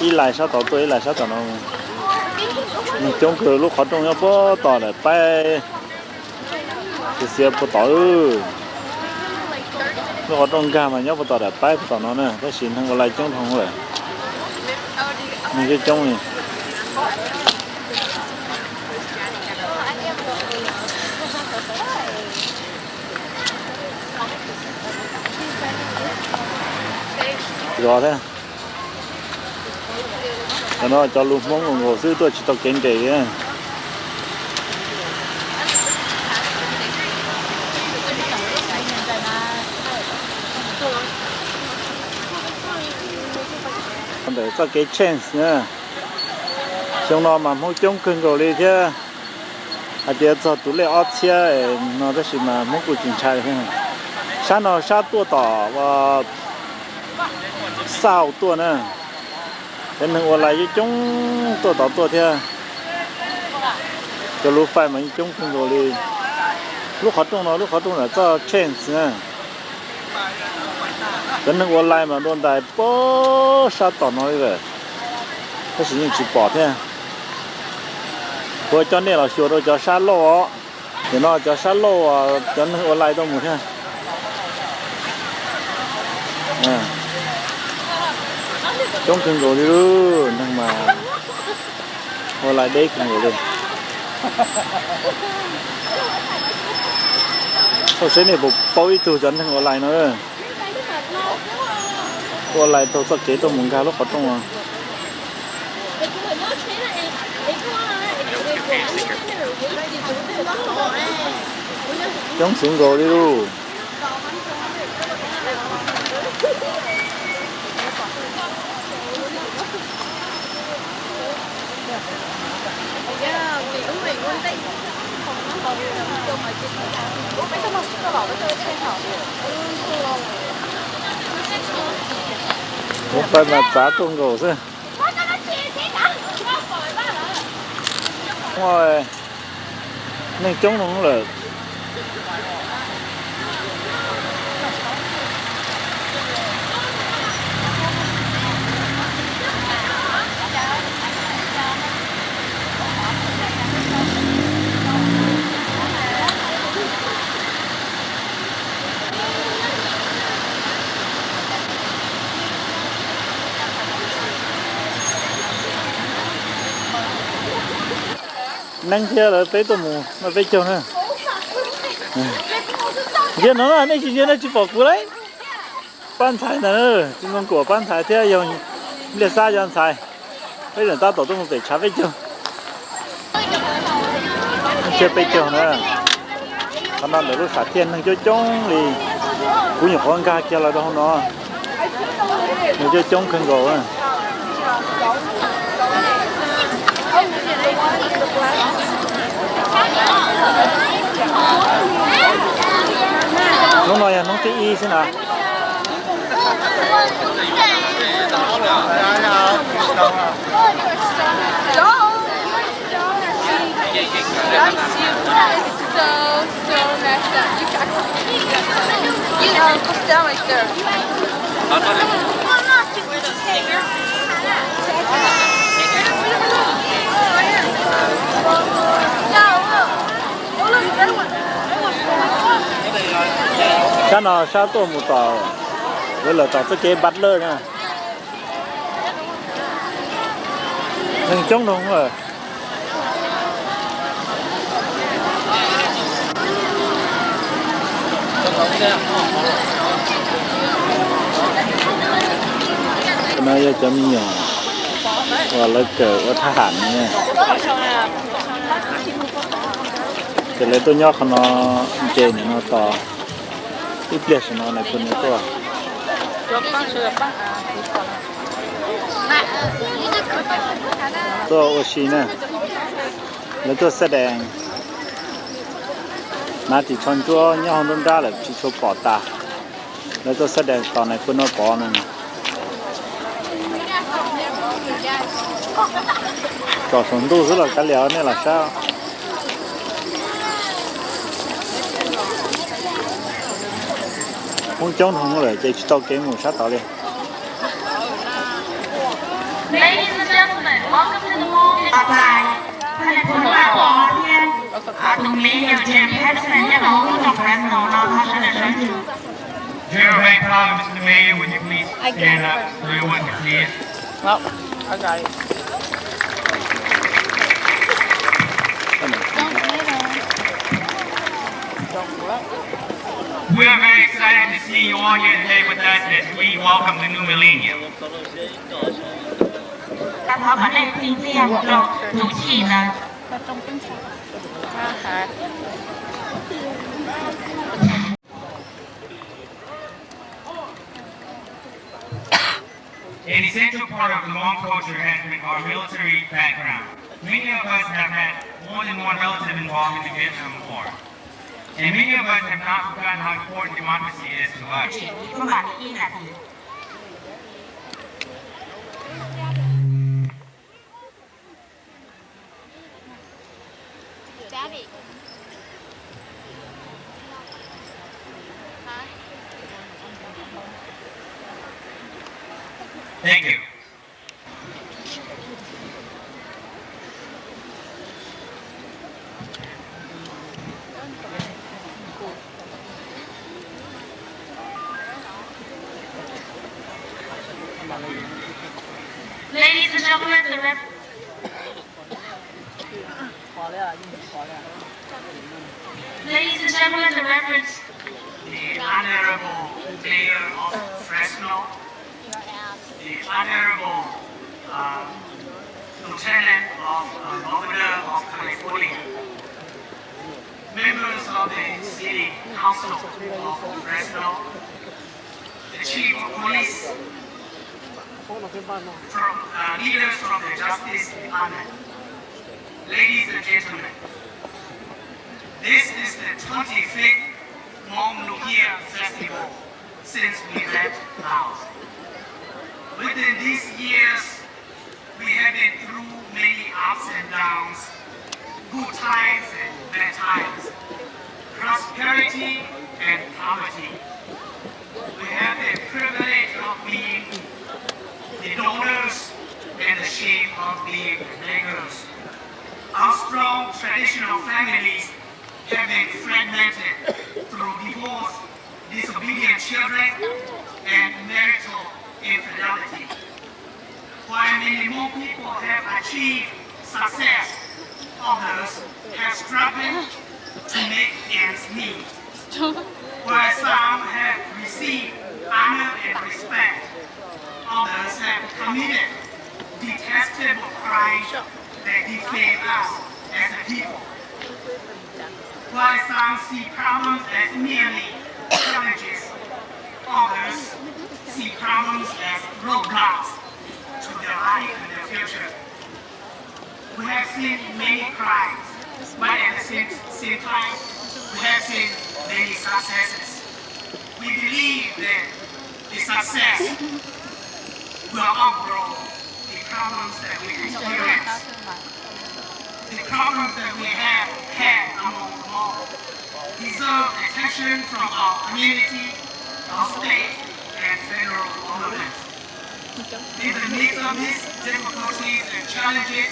đi lại sao tàu tôi lại sao tàu nó mình chống cửa lúc họ trong nhau bó tàu này bay thì xe bó tàu lúc họ trong ga mà nhau bó tàu này bay bó tàu nó nè cái xin thằng còn lại chống thằng rồi mình cái chống này rồi thế nó cho luôn món ngồi xứ tôi chỉ tao kén kề á để cho cái chance nữa trong nó mà muốn chống cưng rồi đi chứ à giờ cho tụi lấy ớt xe nó rất là mà muốn cuộc chiến trai thế này sáng nó sáng tua tỏ và sao tua nữa thế nên ở lại chúng tôi tạo tôi theo cho lúc phải mình chúng không rồi đi lúc họ trong là cho chance nè thế nên ở lại mà luôn đại bó sao tỏ nói về cái gì chỉ bỏ thế rồi cho nên là sửa rồi cho sát lô thì nó cho sát lô cho nên ở lại đâu một thế chống cưng rồi đi luôn nhưng mà hồi lại đây cưng rồi đi sau sẽ này bộ bao ít từ dẫn thằng hồi lại nữa hồi lại tôi sẽ kể tôi muốn cá lúc có trong mà chống cưng rồi đi luôn một phần là giá tôm gỗ chứ rồi nên chống nó cũng là nâng kia là tới tôm mù nó tới chiều nữa giờ nó là này chỉ nó chỉ bỏ cú đấy ban thái nữa chỉ con của ban thái theo dùng liệt xa cho thái bây giờ ta tổ tôm để trả về chiều chưa về chiều nữa còn nó để lúc xả thiên nó cho trống thì cũng nhiều con cá kia là đâu nó nó cho trống cân gỗ à nó nói là nó cái y thế nào cái nào sao tôi một tàu với là tàu cái bắt lơ nha đừng chống đúng rồi nó giờ chấm nhỏ và lấy cờ và tha hẳn nha cái lấy tôi nhóc nó trên nó to ít liệt nó này con này to tôi ở xí nè lấy tôi sẽ đèn nãy thì chọn cho nhau không ra là chỉ số bỏ ta lấy tôi sẽ đèn tàu này con nó bỏ này có sống tu rất là cá léo nên là sao không chống không rồi chỉ tao kiếm một sát tao đi Ladies and gentlemen, welcome to the mall. ต่อไปท่านผู้ว่าขอเพียงตรงนี้有件拍摄要劳动的 Fresno 呢，他是的身体。General Bank Cloud, Mr. Mayor, would you please stand up so everyone can see it? Well, I got it. We are very excited to see you all here today with us as we welcome the new millennium. 但他把那今天用武器呢？ An essential part of the Hmong culture has been our military background. Many of us have had more than one relative involved in the Vietnam War. And many of us have not forgotten how important democracy is to us. ประมาณ1 นาที Daddy. Thank you. Ladies and gentlemen, the Ladies and gentlemen, the Reverend The Honorable Mayor of Fresno, the Honorable Lieutenant of Governor of California, members of the City Council of Fresno, the Chief of Police, from leaders from the Justice Department, ladies and gentlemen, this is the 25th Hmong New Year Festival since we left Laos. Within these years, we have been through many ups and downs, good times and bad times, prosperity and poverty. We have the privilege of being the donors and the shame of being the beggars. Our strong traditional families have been fragmented through divorce, disobedient children, and marital infidelity. While many more people have achieved success, others have struggled to make ends meet. While some have received honor and respect, others have committed detestable crimes that defame us as a people. While some see problems as merely challenges, others see problems as roadblocks to their life and their future. We have seen many crimes, but at the same time, we have seen many successes. We believe that the success will outgrow the problems that we experience. The problems that we have had among them all deserve attention from our community, our state, and federal governments. In the midst of these difficulties and challenges,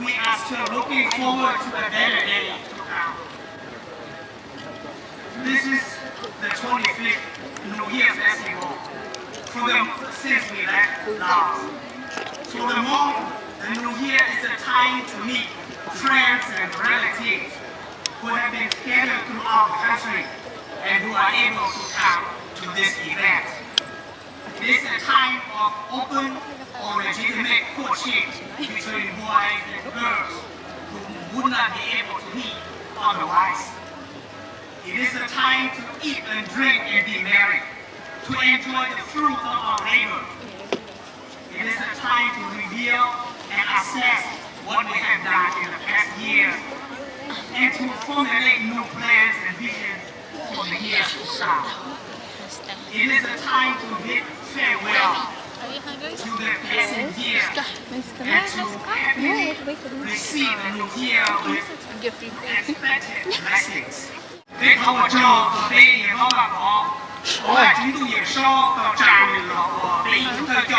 we are still looking forward to a better day to come. This is the 25th New Year Festival since we left Laos. For the Hmong, the New Year is a time to meet friends and relatives who have been scattered throughout the country and who are able to come to this event. It is a time of open or legitimate courtship between boys and girls who would not be able to meet otherwise. It is a time to eat and drink and be merry, to enjoy the fruit of our labor. It is a time to reveal and assess what we have done in the past year and to formulate new plans and visions for the years to come. It is a time to bid farewell to the passing year and to happily receive the new year with expected blessings. 你睇我做俾嘢我話我係整到嘢疏到賺完落喎，俾佢做。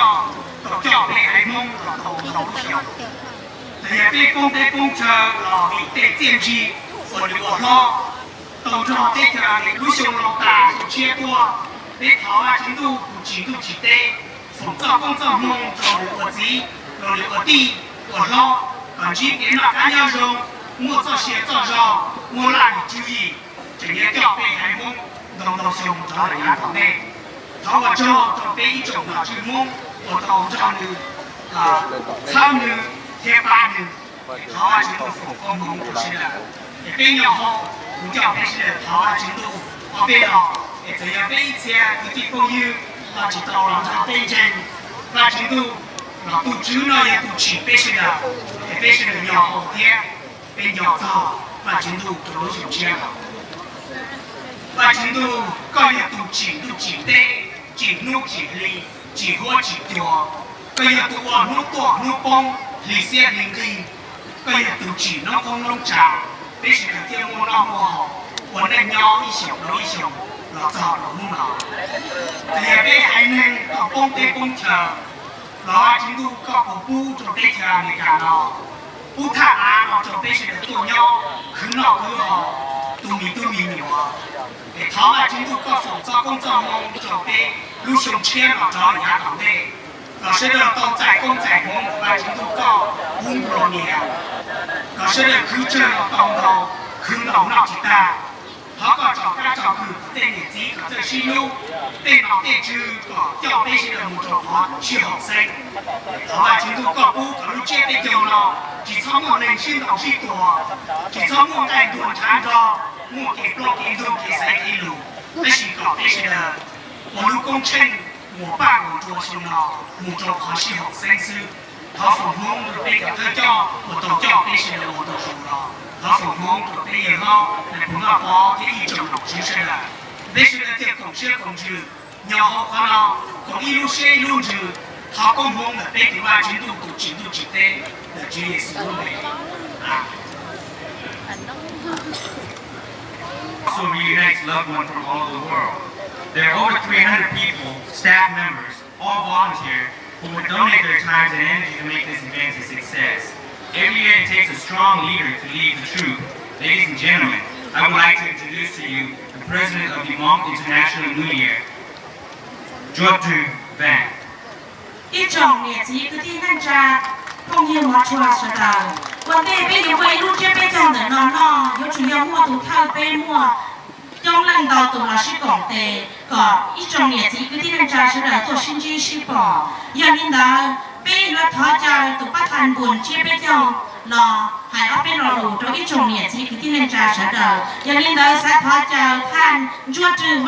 tổ cho về hai mông là tổ đầu chiều thì về công chờ là bị tệ tiền gì của được ở lo tổ cho tết là để đối xung lo ta chia qua để thảo là chính tu chỉ tê phòng cho công cho mông cho được ở gì rồi được ở ti ở lo còn chỉ cái là cá nhân rồi mua cho xe cho rò mua lại chú ý chỉ nhớ cho về hai mông đồng xung cho là nhàของแม่เขาว่าcho về一种的chuyên môn của tổ cho nữ tham nữ theo ba nữเขาว่าchính tu phục công mông của sư là để bên nhỏ họ cũng cho về sư làเขาว่าchính tu ở bên họ để chỉ là bên xe thì chỉ công như là chỉ tàu làm cho bên trên là chính tu là tu chứ nó là tu chỉ bên sư là để bên sư là nhỏ họ theo bên nhỏ tàu và chính tu cho nó dùng chia và chính tu coi là tu chỉ tê chỉ nút chỉ ly chỉ hoa chỉ tiêu coi là tu ăn nút tọa nút bông lì xe linh linh coi là tu chỉ nó không nông trà bây giờ là tiêu mua nó mua họ còn nên nhau一小一小老早老木老thì bây hai nên có bông tê bông chờ là chính tu có của bu cho bây giờ này cả nó bu thả á nó cho bây giờ là tu nhau cứ nó cứ họ tu mình nhiều để tháo là chính tu có phòng cho công cho mong cho bây lúc xuống chia nó cho nhà thằng đây nó sẽ được tồn tại công giải mong và chính tu có buông rồi nhỉ nó sẽ được cứ chơi nó tông đầu cứ đầu nó chỉ ta họ có cho các trò cử tên để gì có chơi xin lưu tên nó tên chữ có cho bây giờ là một trò khó chưa học sinh họ là chính tu có bu có lúc chia tên tiêu nó chỉ cho một nền xin đầu xin tổ chỉ cho một ngày tuần tháng cho một cái block cái đường cái sai cái lù bây giờ có bây giờ là một lúc công trình một ba một trò xin nó một trò khó xin học sinh sư họ phổ mong được bây giờ cho một tổ cho bây giờ là một tổ số nó họ phổ mong được bây giờ nó là cũng là có cái ý tưởng học chính xác là bây giờ là tiếp công chữ nhỏ họ khoa nó có ý lúc xe luôn chữ họ công mong là bây giờ là chính tu chỉ tên là chỉ là sử dụng này also reunites loved ones from all over the world. There are over 300 people, staff members, all volunteer, who would donate their time and energy to make this event a success. Every year it takes a strong leader to lead the troop. Ladies and gentlemen, I would like to introduce to you the president of the Hmong International New Year, Nyob Van. 一种年纪个地方家，朋友们出来说道，我这边有位路这边讲的呢，有主要我都靠边我，将领导都老是讲的，个一种年纪个地方家是来做新军事报，要领导边了他家都把谈本这边讲了，还要边了路做一种年纪个地方家是的，要领导在他家看做指望。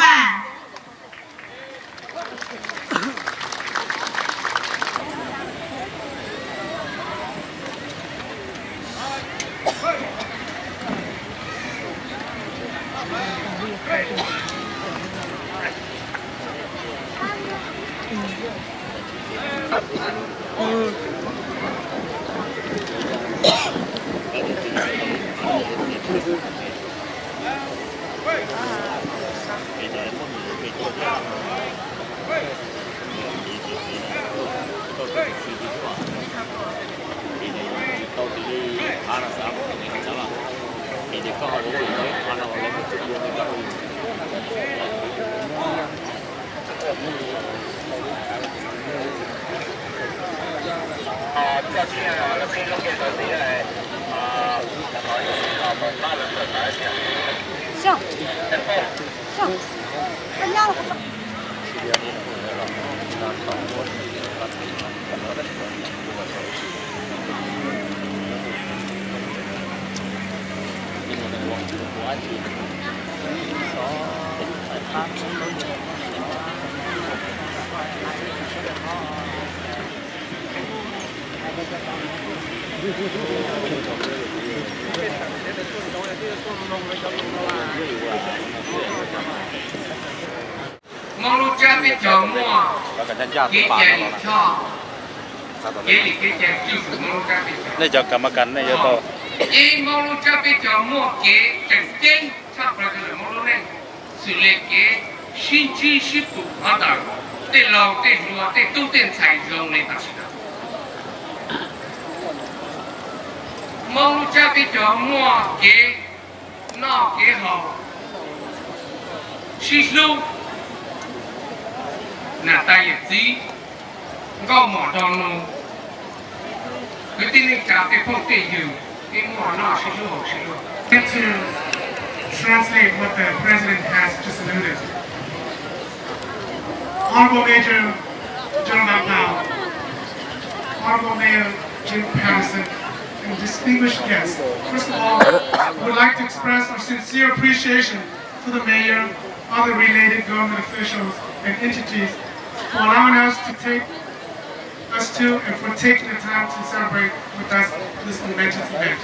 mong lúc cha biết chờ mua cái chè lịch cho cái lịch cái chè chịu sự mong lúc cha biết chờ đây cho cầm cắn này cho tôi cái mong lúc cha biết chờ mua cái chè chén sắp ra cái mong lúc này xử lý cái xin chi ship tụ hóa đảo tên lòng tên lúa tên tu tên chảy rồng này ta chỉ được mong lu cha biết cho mua kế nó kế họ xí lu là tay gì có mỏ đòn luôn cái tin này trả cái phong tiền dừng cái mỏ nó xí lu xí lu. To translate what the president has just alluded. Honorable Major General Powell, Honorable Mayor Jim Patterson, and distinguished guests. First of all, we would like to express our sincere appreciation for the mayor, other related government officials and entities for allowing us to and for taking the time to celebrate with us this momentous event.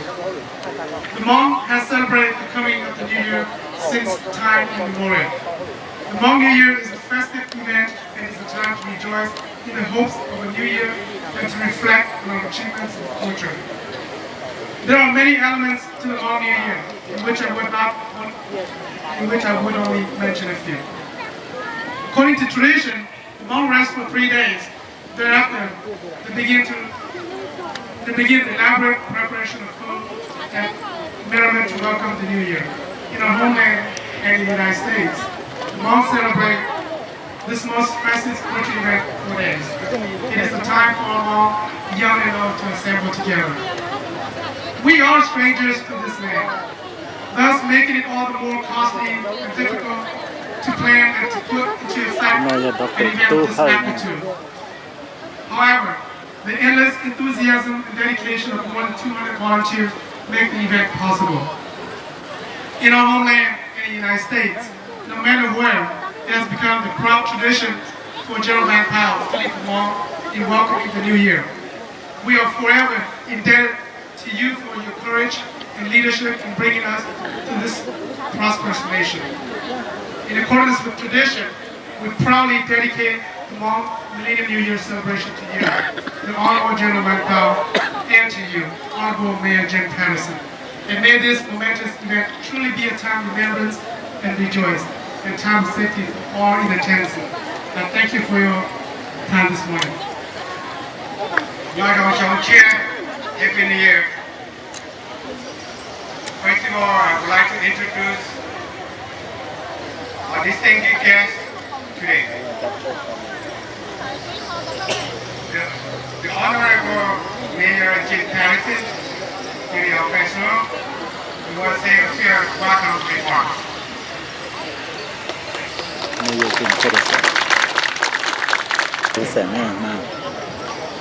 The Hmong has celebrated the coming of the New Year since time immemorial. The Hmong New Year is a festive event and is a time to rejoice in the hopes of a new year and to reflect on our achievements in the future. There are many elements to the Hmong New Year, in which I would only mention a few. According to tradition, the Hmong rest for 3 days. Thereafter, they begin the elaborate preparation of food and merriment to welcome the new year. In our homeland and in the United States, the Hmong celebrate this most festive spiritual event for 4 days. It is the time for all Hmong, young and old, to assemble together. We are strangers to this land, thus making it all the more costly and difficult to plan and to put into effect an event of this magnitude. However, the endless enthusiasm and dedication of more than 200 volunteers make the event possible. In our homeland and in the United States, no matter where, it has become the proud tradition for General Van Powell to lead the Hmong in welcoming the new year. We are forever indebted to you for your courage and leadership in bringing us to this prosperous nation. In accordance with tradition, we proudly dedicate the Hmong Millennium New Year celebration to you, the Honorable General Van Powell, and to you, Honorable Mayor Jim Patterson. And may this momentous event truly be a time of remembrance and rejoice, and time of safety for all in attendance. And thank you for your time this morning. Happy New Year. First of all, I would like to introduce our distinguished guest today. The Honorable Mayor Jim Patterson, City of Fresno, who will say a few welcome remarks.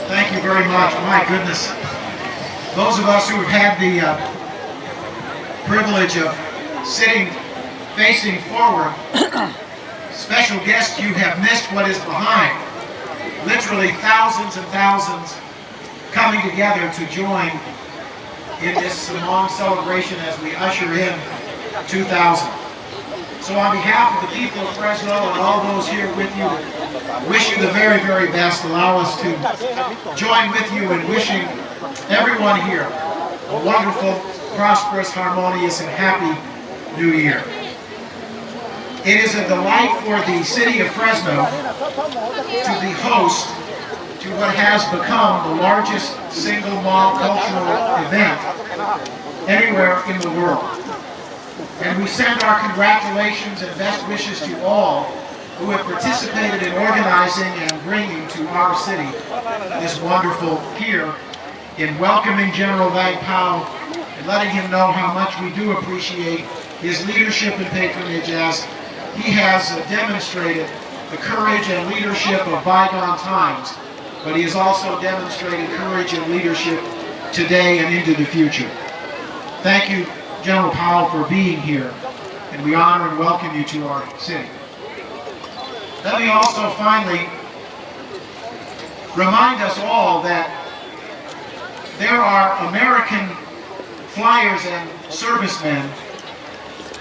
Thank you very much. My goodness. Those of us who have had the privilege of sitting facing forward, special guests, you have missed what is behind. Literally thousands and thousands coming together to join in this Hmong celebration as we usher in 2000. So on behalf of the people of Fresno and all those here with you, wish you the very, very best. Allow us to join with you in wishing everyone here a wonderful, prosperous, harmonious, and happy New Year. It is a delight for the city of Fresno to be host to what has become the largest single Hmong cultural event anywhere in the world. And we send our congratulations and best wishes to all who have participated in organizing and bringing to our city this wonderful here in welcoming General Van Powell and letting him know how much we do appreciate his leadership and patronage as he has demonstrated the courage and leadership of bygone times, but he has also demonstrated courage and leadership today and into the future. Thank you, General Powell, for being here, and we honor and welcome you to our city. Let me also finally remind us all that there are American flyers and servicemen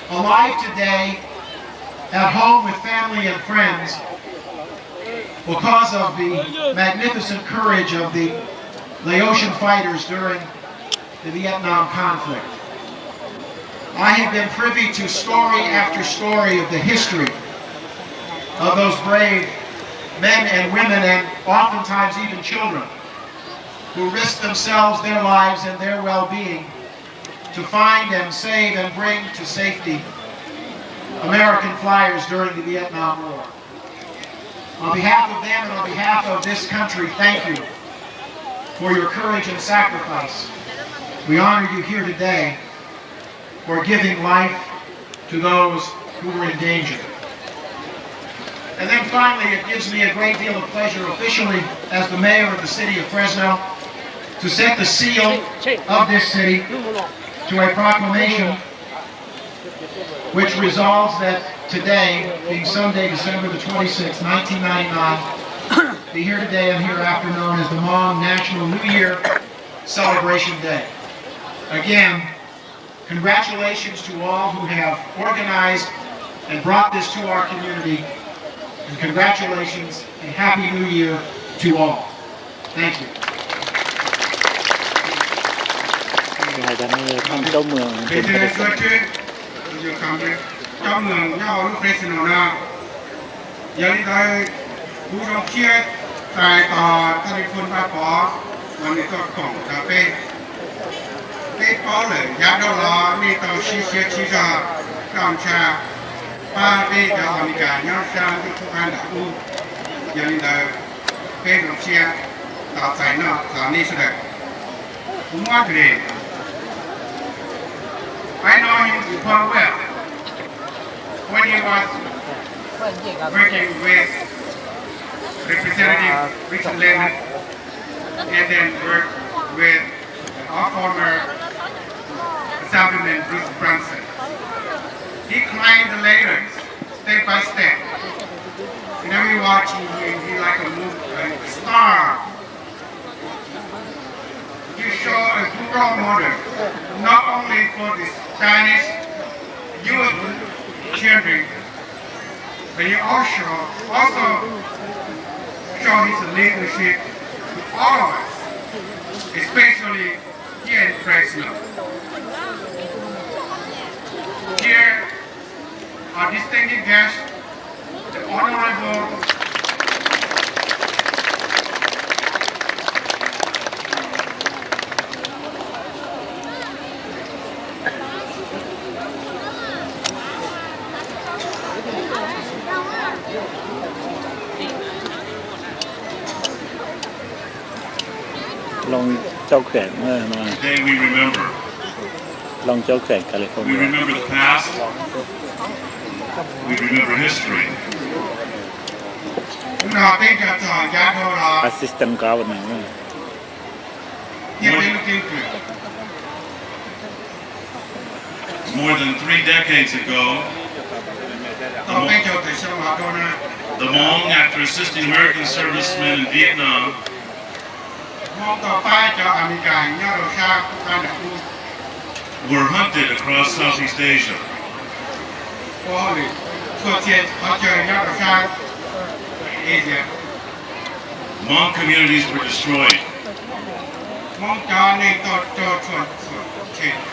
alive today at home with family and friends because of the magnificent courage of the Laotian fighters during the Vietnam conflict. I have been privy to story after story of the history of those brave men and women, and oftentimes even children, who risk themselves, their lives, and their well-being to find and save and bring to safety American flyers during the Vietnam War. On behalf of them and on behalf of this country, thank you for your courage and sacrifice. We honor you here today for giving life to those who were in danger. And then finally, it gives me a great deal of pleasure officially as the mayor of the city of Fresno to set the seal of this city to a proclamation which resolves that today, being Sunday, December the 26th, 1999, be here today and hereafter known as the Hmong National New Year Celebration Day. Again, congratulations to all who have organized and brought this to our community, and congratulations and Happy New Year to all. Thank you. ให้ท่านท่านเจ้าเมืองเป็นประธาน เจ้าเมืองเจ้าลูกเฟสโนนายังได้ผู้รับเชี่ยวชาญต่อทางคนป้าป๋อวันนี้ก็ของคาเฟ่ที่ป๋อเลยยาดอลานี่ต่อชี้เชี่ยวชี้ชาข้ามชาป้าที่จะอเมริกาย้อนชาที่ทุกอันดับผู้ยังได้เป็นรับเชี่ยวต่อใจนอกสถานีเสด็จผมว่าดี I know him quite well. When he was working with Representative Richard Lennon and then worked with our former Assemblyman Bruce Brunson. He climbed the ladders step by step. And then we watching him, he like a star. You show a good role model, not only for the Spanish youth children, but you also show his leadership to all of us, especially here in Fresno. Here, our distinguished guest, the Honorable Long เจ้าแขวงมา Today we remember. ลองเจ้าแขวงแคลิฟอร์ We เนีย remember the past. We remember history. เราเป็นการต่อยาดอลา assistant governor มา ที่เป็นลูกทีม More than 3 decades ago, ต่อไปเจ้าแต่ชาวโดนา the Hmong, after assisting American servicemen in Vietnam, มองต่อไปเจ้าอเมริกาเนี่ยเราชาการดับผู้ were hunted across Southeast Asia. ก็เลยส่วนเชียร์เขาเจอเนี่ยเราชาเอเชีย Hmong communities were destroyed. มองจอในต่อจอส่วนเชียร์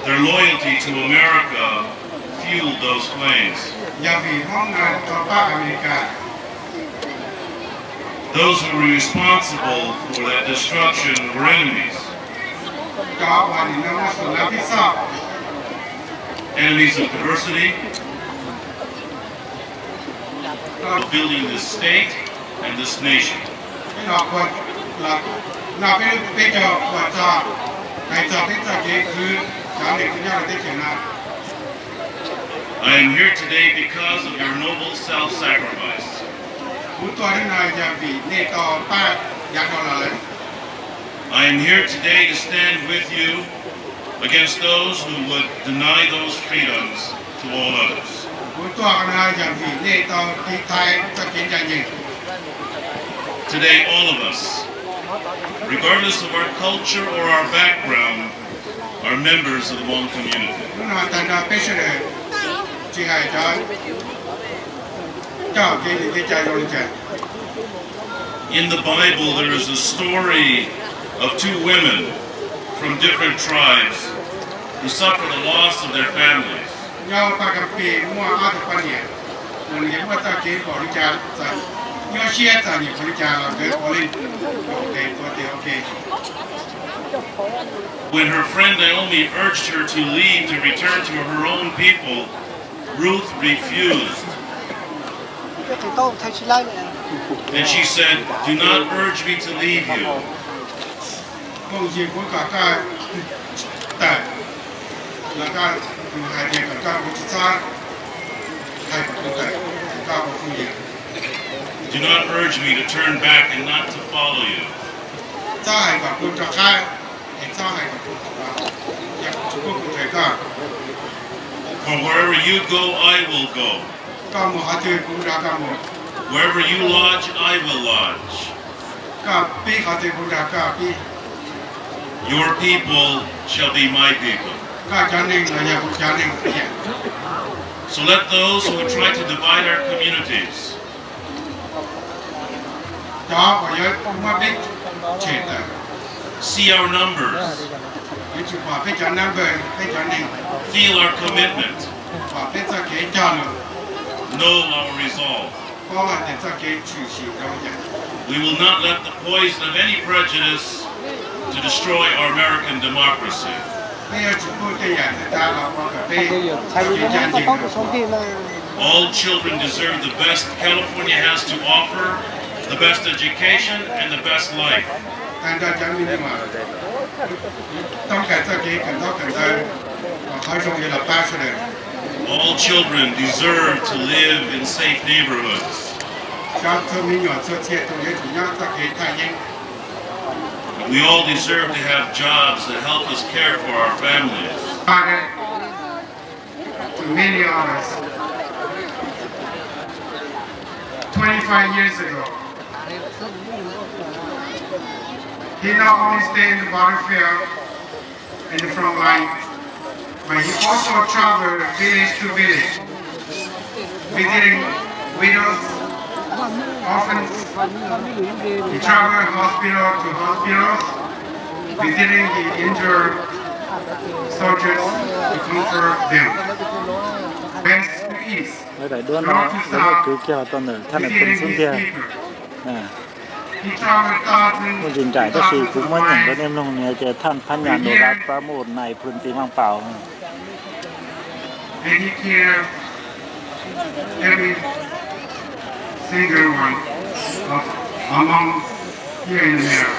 Their loyalty to America fueled those flames. อย่ามีห้องงานต่อป้าอเมริกา Those who were responsible for that destruction were enemies. จอวันนี้เราส่วนรับผิดชอบ Enemies of diversity, of building this state and this nation. ที่เราควรเราเป็นเจ้าว่าจะในจอที่จะเกิดคือจอเด็กที่ยากได้เขียนนะ I am here today because of your noble self-sacrifice. ผู้ตัวที่นายจะบีนี่ต่อป้ายาดอลลาร์ I am here today to stand with you against those who would deny those freedoms to all others. ผู้ตัวกันนายจะบีนี่ต่อที่ไทยจะกินใจยิง Today, all of us, regardless of our culture or our background, are members of the Hmong community. นู่นน่ะแต่เราเป็นเฉลยที่ให้จอเจ้าที่ใจเราใจ In the Bible, there is a story of 2 women from different tribes who suffer the loss of their families. เราปากกับปีมั่วอาตุปเนี่ย mình nghĩว่าจะเก็บบริจาคจะยอดเชียร์จะเนี่ยบริจาคเราเกิดบริโอเค When her friend Naomi urged her to leave to return to her own people, Ruth refused. And she said, "Do not urge me to leave you." công việc của cả cái tại là cái hai bên cả cái quốc gia hai bên cái cả công việc. Do not urge me to turn back and not to follow you. 在hai cái quốc gia khác,在hai cái quốc gia, ya quốc gia khác. For wherever you go, I will go. Các mô hai bên quốc gia các mô. Wherever you lodge, I will lodge. Các bên hai bên quốc gia các bên. Your people shall be my people. So let those who would try to divide our communities see our numbers, feel our commitment, know our resolve. We will not let the poison of any prejudice to destroy our American democracy. All children deserve the best California has to offer, the best education and the best life. All children deserve to live in safe neighborhoods. We all deserve to have jobs that help us care for our families. To many others, 25 years ago, he not only stayed in the battlefield in the front line, but he also traveled village to village, visiting widows, orphans. He traveled hospital to hospitals, visiting the injured soldiers to comfort them. West to east, north to south, visiting his people. He traveled thousands ผู้จินจ่ายก็คือคุ้มว่าอย่างก็เนี่ยลงเนี่ยจะท่านพันยานโดรัสประโมทในพื้นที่ว่างเปล่า and he cared every single one of among here in America.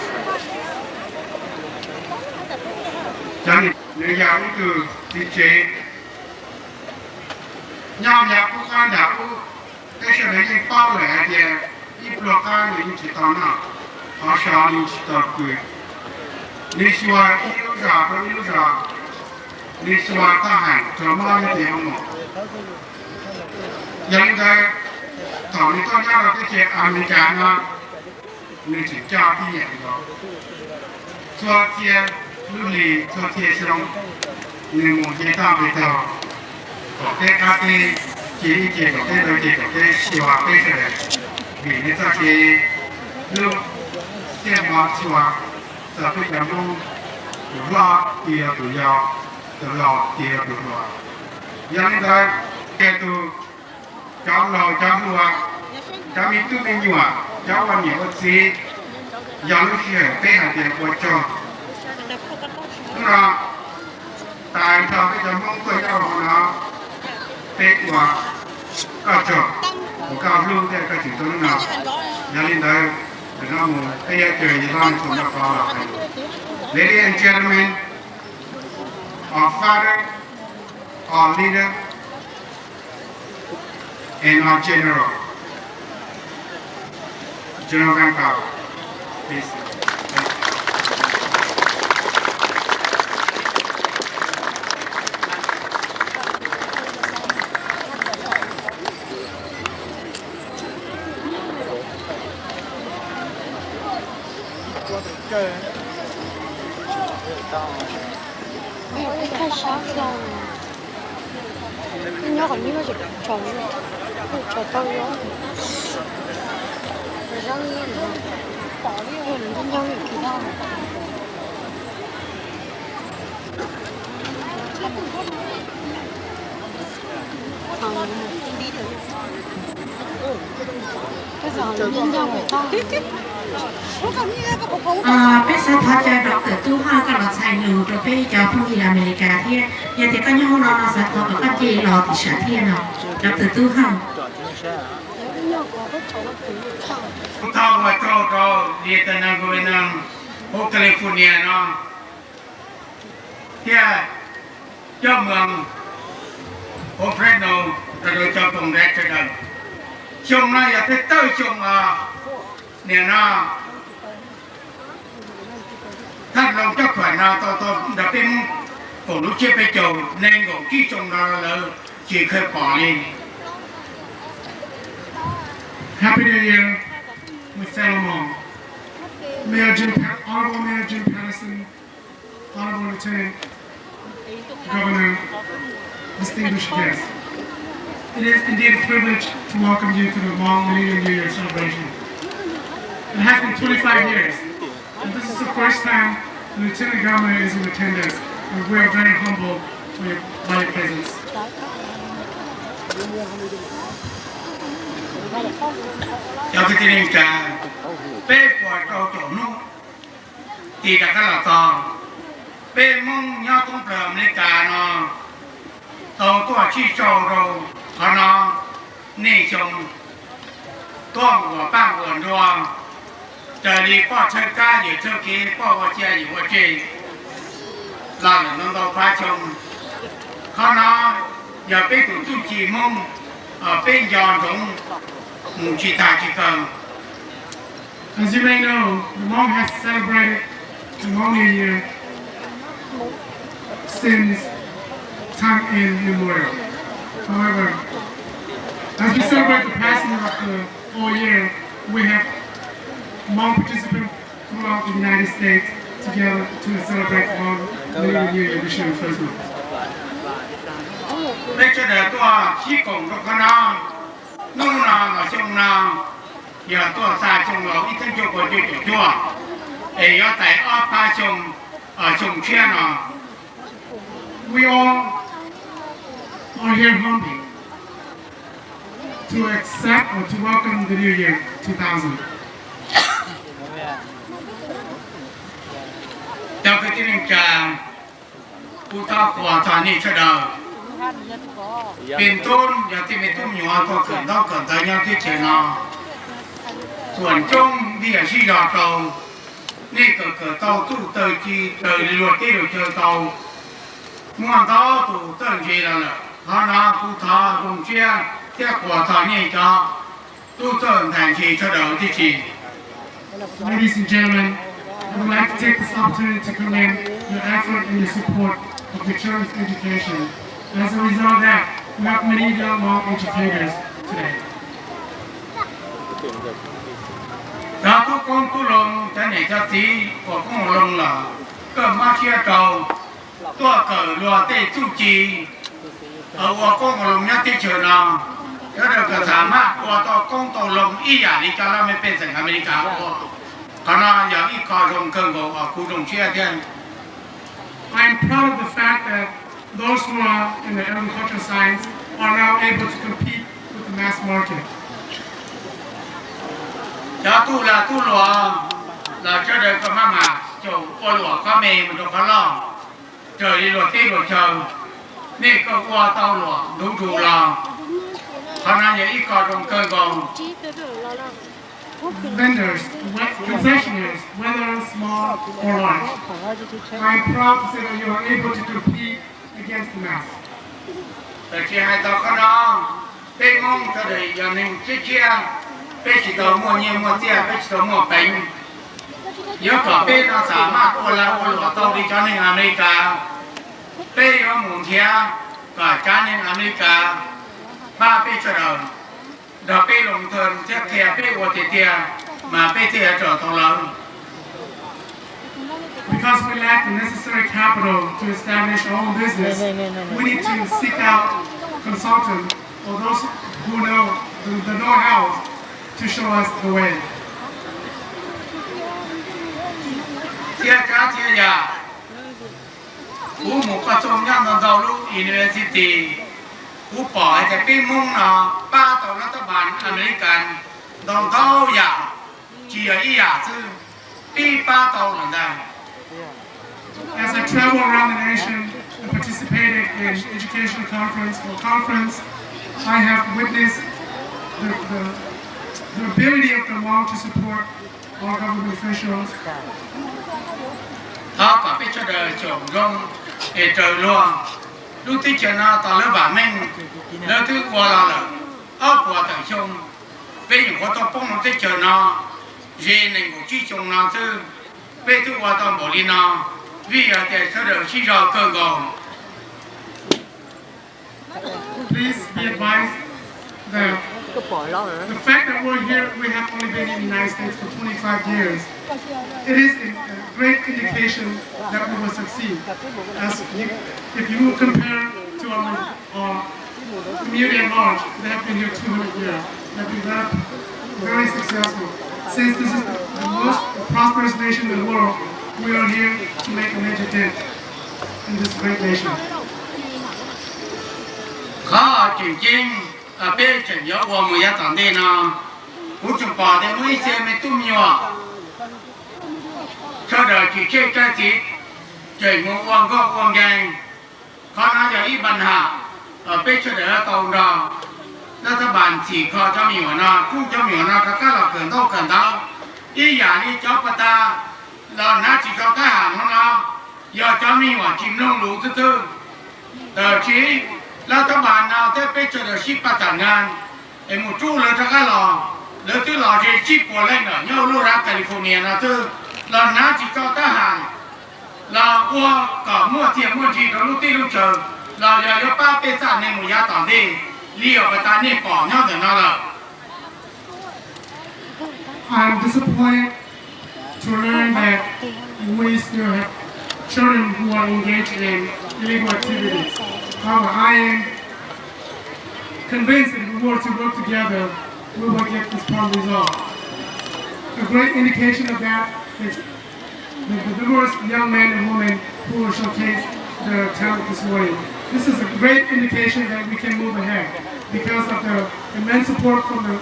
Chẳng nếu giáo từ thị chế nhau nhà của con đã của cái sự đấy những bao lẻ thì ít lo cái những chỉ tao nào họ sao những chỉ tao cười nếu xua yêu giả nếu xua ta hành cho mau như thế không một những cái thằng những con nhau là cái chuyện Americano nên chỉ cho đi nhẹ đó xua chia lúc lì xua chia xong nên một cái tao về tao có cái các cái chỉ có cái đôi chỉ có cái xua cái sự vì nên cho cái lúc xem vào xua giờ tôi cảm ơn lo tiền tự do tự lo tiền tự lo những cái tôi cháu lo cháu mua cháu mi tu mi nhua cháu ăn nhiều gì giờ lúc kia cái hàng tiền của chồng rồi tại sao cái chồng không quay đâu nó tết quá cả chồng của cao luôn theo cái chuyện tôi nào giờ lên đây để nó mua cái trời gì đó chúng ta có là ladies and gentlemen, our father, our leader, and our general, General Van Caug, please.太傻了，你要肯定是找到了，让你保利或者人家有其他的。bây giờ thà cho đọc từ tu hoa các loại sai lù rồi bây giờ phong gì America thì giờ thì có nhau nó sẽ có các gì lo thì sẽ thiên nào đọc từ tu hoaผู้เฒ่าว่าโจโจเรียนแต่นังกูเป็นนังพวกแคลิฟอร์เนียเนาะที่เจ้าเมืองโอเฟรโนแต่โดยเจ้าตรงแรกจะดังชงนะอย่าไปเต้ยชงเนี่ยนะท่านลองเจ้าขวัญนะต่อเดี๋ยวเป็นผมรู้เชื่อไปโจในของที่ชงเราเลยจีเคยปล่อย Happy New Year with Salomon. Honorable Mayor Jim Patterson, Honorable Lieutenant Governor, distinguished guests. It is indeed a privilege to welcome you to the Hmong Millennium New Year celebration. It has been 25 years, and this is the first time the Lieutenant Governor is in attendance, and we are very humbled by your presence. 有佢哋嚟㗎，俾過到做นู่ที่ดักกันหลับตองเป็นมุ่งยอดต้องเปลี่ยนในการนอตัวที่โจโรพนอนี่ชงตัวหัวป้างหัวดวงแต่ลีป้อเชิดก้าอยู่เชิดกี้ป้อว่าเจียอยู่ว่าจีเราหนึ่งต้องพระชงเขานออย่าไปถูกจุ่มจีมุ่งเป็นยอนของจีตาจีเกิง As you may know, the Hmong has celebrated the Hmong New Year since time immemorial. However, as we celebrate the passing of the whole year, we have Hmong participants throughout the United States together to celebrate the Hmong New Year this year in Fresno. ไม่ใช่แต่ตัวชี้กงก็ขนาดนู่นนากับชงนาอย่าตัวซาชงเราอีกทั้งโยกอยู่จั่วอย่าแต่อ้อพาชงชงเชี่ยนอ We all are here humbly to accept or to welcome the New Year 2000. เจ้าคือที่หนึ่งจางผู้ท้ากว่าตอนนี้เฉดาเป็นต้นอย่างที่เป็นต้นอยู่ก็เกิดต้องเกิดแต่ยังที่เชนอส่วนจงที่อย่างที่ยอดโตนี่เกิดโตตู้เตยจีเตยรวดที่เราเจอโตม่วนโตตู้เตยจีแล้วล่ะฮานาผู้ท้าลงเชี่ยเที่ยกว่าตอนนี้ก็ตู้เตยแทนจีเฉดาที่จี Ladies and gentlemen, I would like to take this opportunity to commend your effort and your support of the children's education. As a result of that, we have many young Hmong educators today. เราทุกคนทุลงจะไหนจะสีกว่าของลงหล่ะก็มาเชี่ยเก่าตัวเกิดรัวเต้จุจีว่าของลงยัดที่เชิญเราแล้วเราก็สามารถว่าตัวของตัวลงอีอย่างนี้จะเราไม่เป็นสังอเมริกาว่าขณะอย่างอีกข้อลงเกินกว่าคุณลงเชี่ยเท่า I am proud of the fact that those who are in the agricultural science are now able to compete with the mass market. จะตู้ละตู้หลวงเราจะเดินก็มาโจโอหลวงก็มีมันจะเขาล่องเจอดีหลวงที่หลวงเชิงนี่ก็ว่าเต้าหลวงดูลองขณะอย่างอีกข้อลงเกินกอง Vendors, concessionaires, whether small or large, I am proud to say that you are able to compete against the mass. แต่ที่ให้ต่อขน้องเป็นมงก็เลยอย่างหนึ่งเชี่ยเป็นสิตัวมัวเยี่ยมัวเตี้ยเป็นสิตัวมัวเป็นเยอะกว่าเป็นเราสามารถโอลาโอหลวงตัวที่จ้าในอเมริกาเป็นยอมหมุนเทียก็จ้าในอเมริกาบ้าเป็นเจริญเราไปลงทุนเทียบเทียบไปวัวเทียมาไปเทียจอดตรงเรา Because we lack the necessary capital to establish our own business, we need to seek out consultants or those who know the know-how to show us the way. เทียจ้าเทียยาผู้หมู่ประชุมย่ำนนทบุรี University ผู้ปล่อยแต่ปีมุ่งเนาะป้าต่อรัฐบาลอเมริกันต้องเท่าอย่าเจียอีอย่าซึ่งปีป้าต่อหลังได้ As I travel around the nation and participated in educational conference, I have witnessed the ability of the Hmong to support all government officials. ถ้ากับไปเฉลิมฉลองเจอหลวงลูกที่เจอหน้าตอนเลือบาแม่งแล้วที่กลัวเราเลยเอากลัวแต่ชงเป็นอย่างว่าต้องป้องมันที่เจอหน้าเย็นหนึ่งกูที่ชงหน้าซึ่งเป็นที่ว่าต้องบริณาวิญญาณแต่เฉลิมชีเราเกินกอง Please be advised that the fact that we're here, we have only been in the United States for 25 years, it is a great indication that we will succeed. If you compare to our community at large, they have been here 200 years. They have been very successful. Since this is the most prosperous nation in the world, we are here to make a major dent in this great nation. ข้าจริงๆเป็นเช่นยาวมือยาตันเดนะผู้จุ่มป่าเดมือเสียไม่ตุ้มยัวชาดาจีเจ๊ใจจีใจงวงก็วงแดงข้าน่าจะอีปัญหาเป็นเช่นเดียวกับเรารัฐบาลสี่ข้อจะมีหัวหน้าผู้จะมีหัวหน้าก็เราเกินเท่าเกินเท่าอีอย่างนี้เจ้าปตาเราหน้าที่เขาทหารของเราอย่าจะมีหัวจิ้มลงหลูซื่อแต่ชี้รัฐบาลเราได้ไปเจอชิปประจำงานมุจูเลยทั้งกันหรอแล้วที่เราจะชิปปวดเล่นเนาะย่อลูรักแคลิฟอร์เนียนะคือเราหน้าที่เขาทหารเราว่ากับมั่วเทียมมั่วทีเราลูกที่ลูกเจอเราอย่าป้าไปสั่งในหมู่ยาต่างดีเลี้ยวไปตาเนี่ยก่อนย่อเดินนั่นแหละ I'm disappointed to learn that we still have children who are engaged in illegal activities. However, I am convinced that if we were to work together, we will get this problem resolved. A great indication of that is the numerous young men and women who will showcase their talent this morning. This is a great indication that we can move ahead. Because of the immense support from the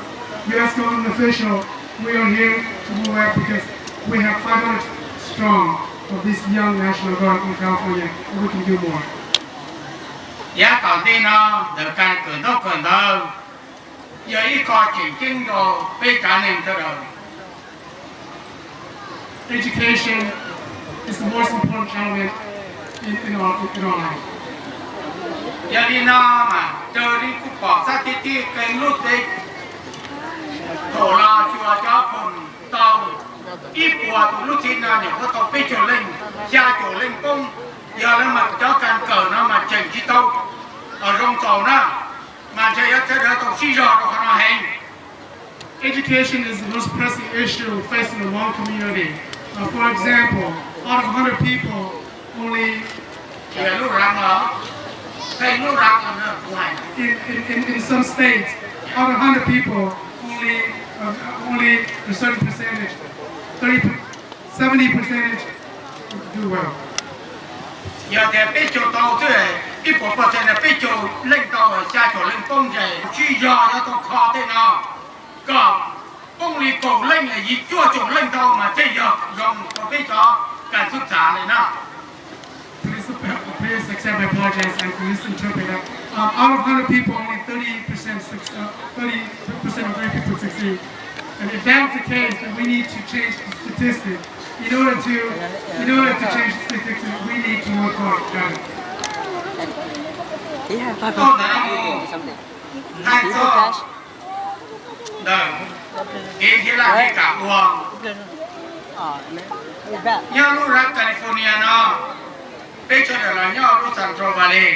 U.S. government official, we are here to move ahead because we have 500 strong of this young National Guard in California, and we can do more. ยาต่างดีนะเดินการเกิดต้องเกิดเดิมอย่าอีกอจริงๆก็เป็นการหนึ่งเท่าเดิม Education is the most important element in our life. อย่าดีนะมาเจอที่กูบอกสักทีที่เก่งลูกเด็กโถลาชัวจ้าคนเตาอีปัวตัวลูกชิ้นนะเนี่ยเขาต้องไปโจเล่นยาโจเล่นปุ้งอย่าแล้วมาเจ้าการเกิดนะมาเจงที่เตารงเก่านะมาจะยัดจะเดินตรงที่ยอดของเราเอง Education is the most pressing issue facing the Hmong community. For example, out of 100 people, only in some states, out of 100 people, only a certain percentage, 70% do well. อย่าแต่ไปโจโตด้วยอีปปเซนไปโจเล่นโตชาโจเล่นป้งใหญ่ที่ยอแล้วต้องคอได้นะก็ป้งลีโกเล่นอีจั่วโจเล่นโตมาเจียยอมก็ไปจอการศึกษาเลยนะ Please accept my apologies and please interpret that. Out of 100 people, only 30% of 30 people succeed. And if that's the case, then we need to change the statistic. In order to change the statistics, we need to work hard. Got it. ก็ได้ให้ก็ได้เองที่เราให้กับวงย่าลูรักแคลิฟอร์เนียนะไปเจอแล้วย่าลูซันโตรบาลี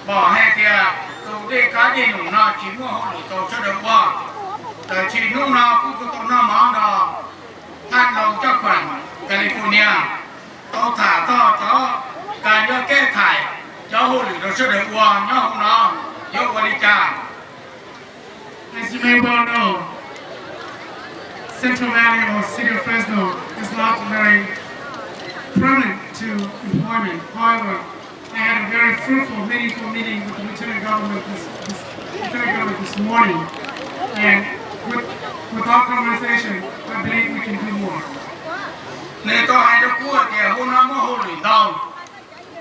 บอกให้เทียตัวเด็กการที่หนุ่มนะชีมัวเขาหลุดโตเฉลิมว่าแต่ชีนุ่มนะผู้ก็ต้องน้ามันนะท่านรองเจ้าขวัญแคลิฟอร์เนียต้องถ่ายทอดการย่อแก้ไขเจ้าหุ่นเราเฉลิมว่าย่าหุ่นน้องย่อบริจาค As you may well know, Central Valley or City of Fresno is not very prominent to employment. However, I had a very very fruitful, meaningful meeting with the Lieutenant Governor this morning. And with our conversation, I believe we can do more. Nên tôi hay được qua thì hôm nay mới hồi đầu.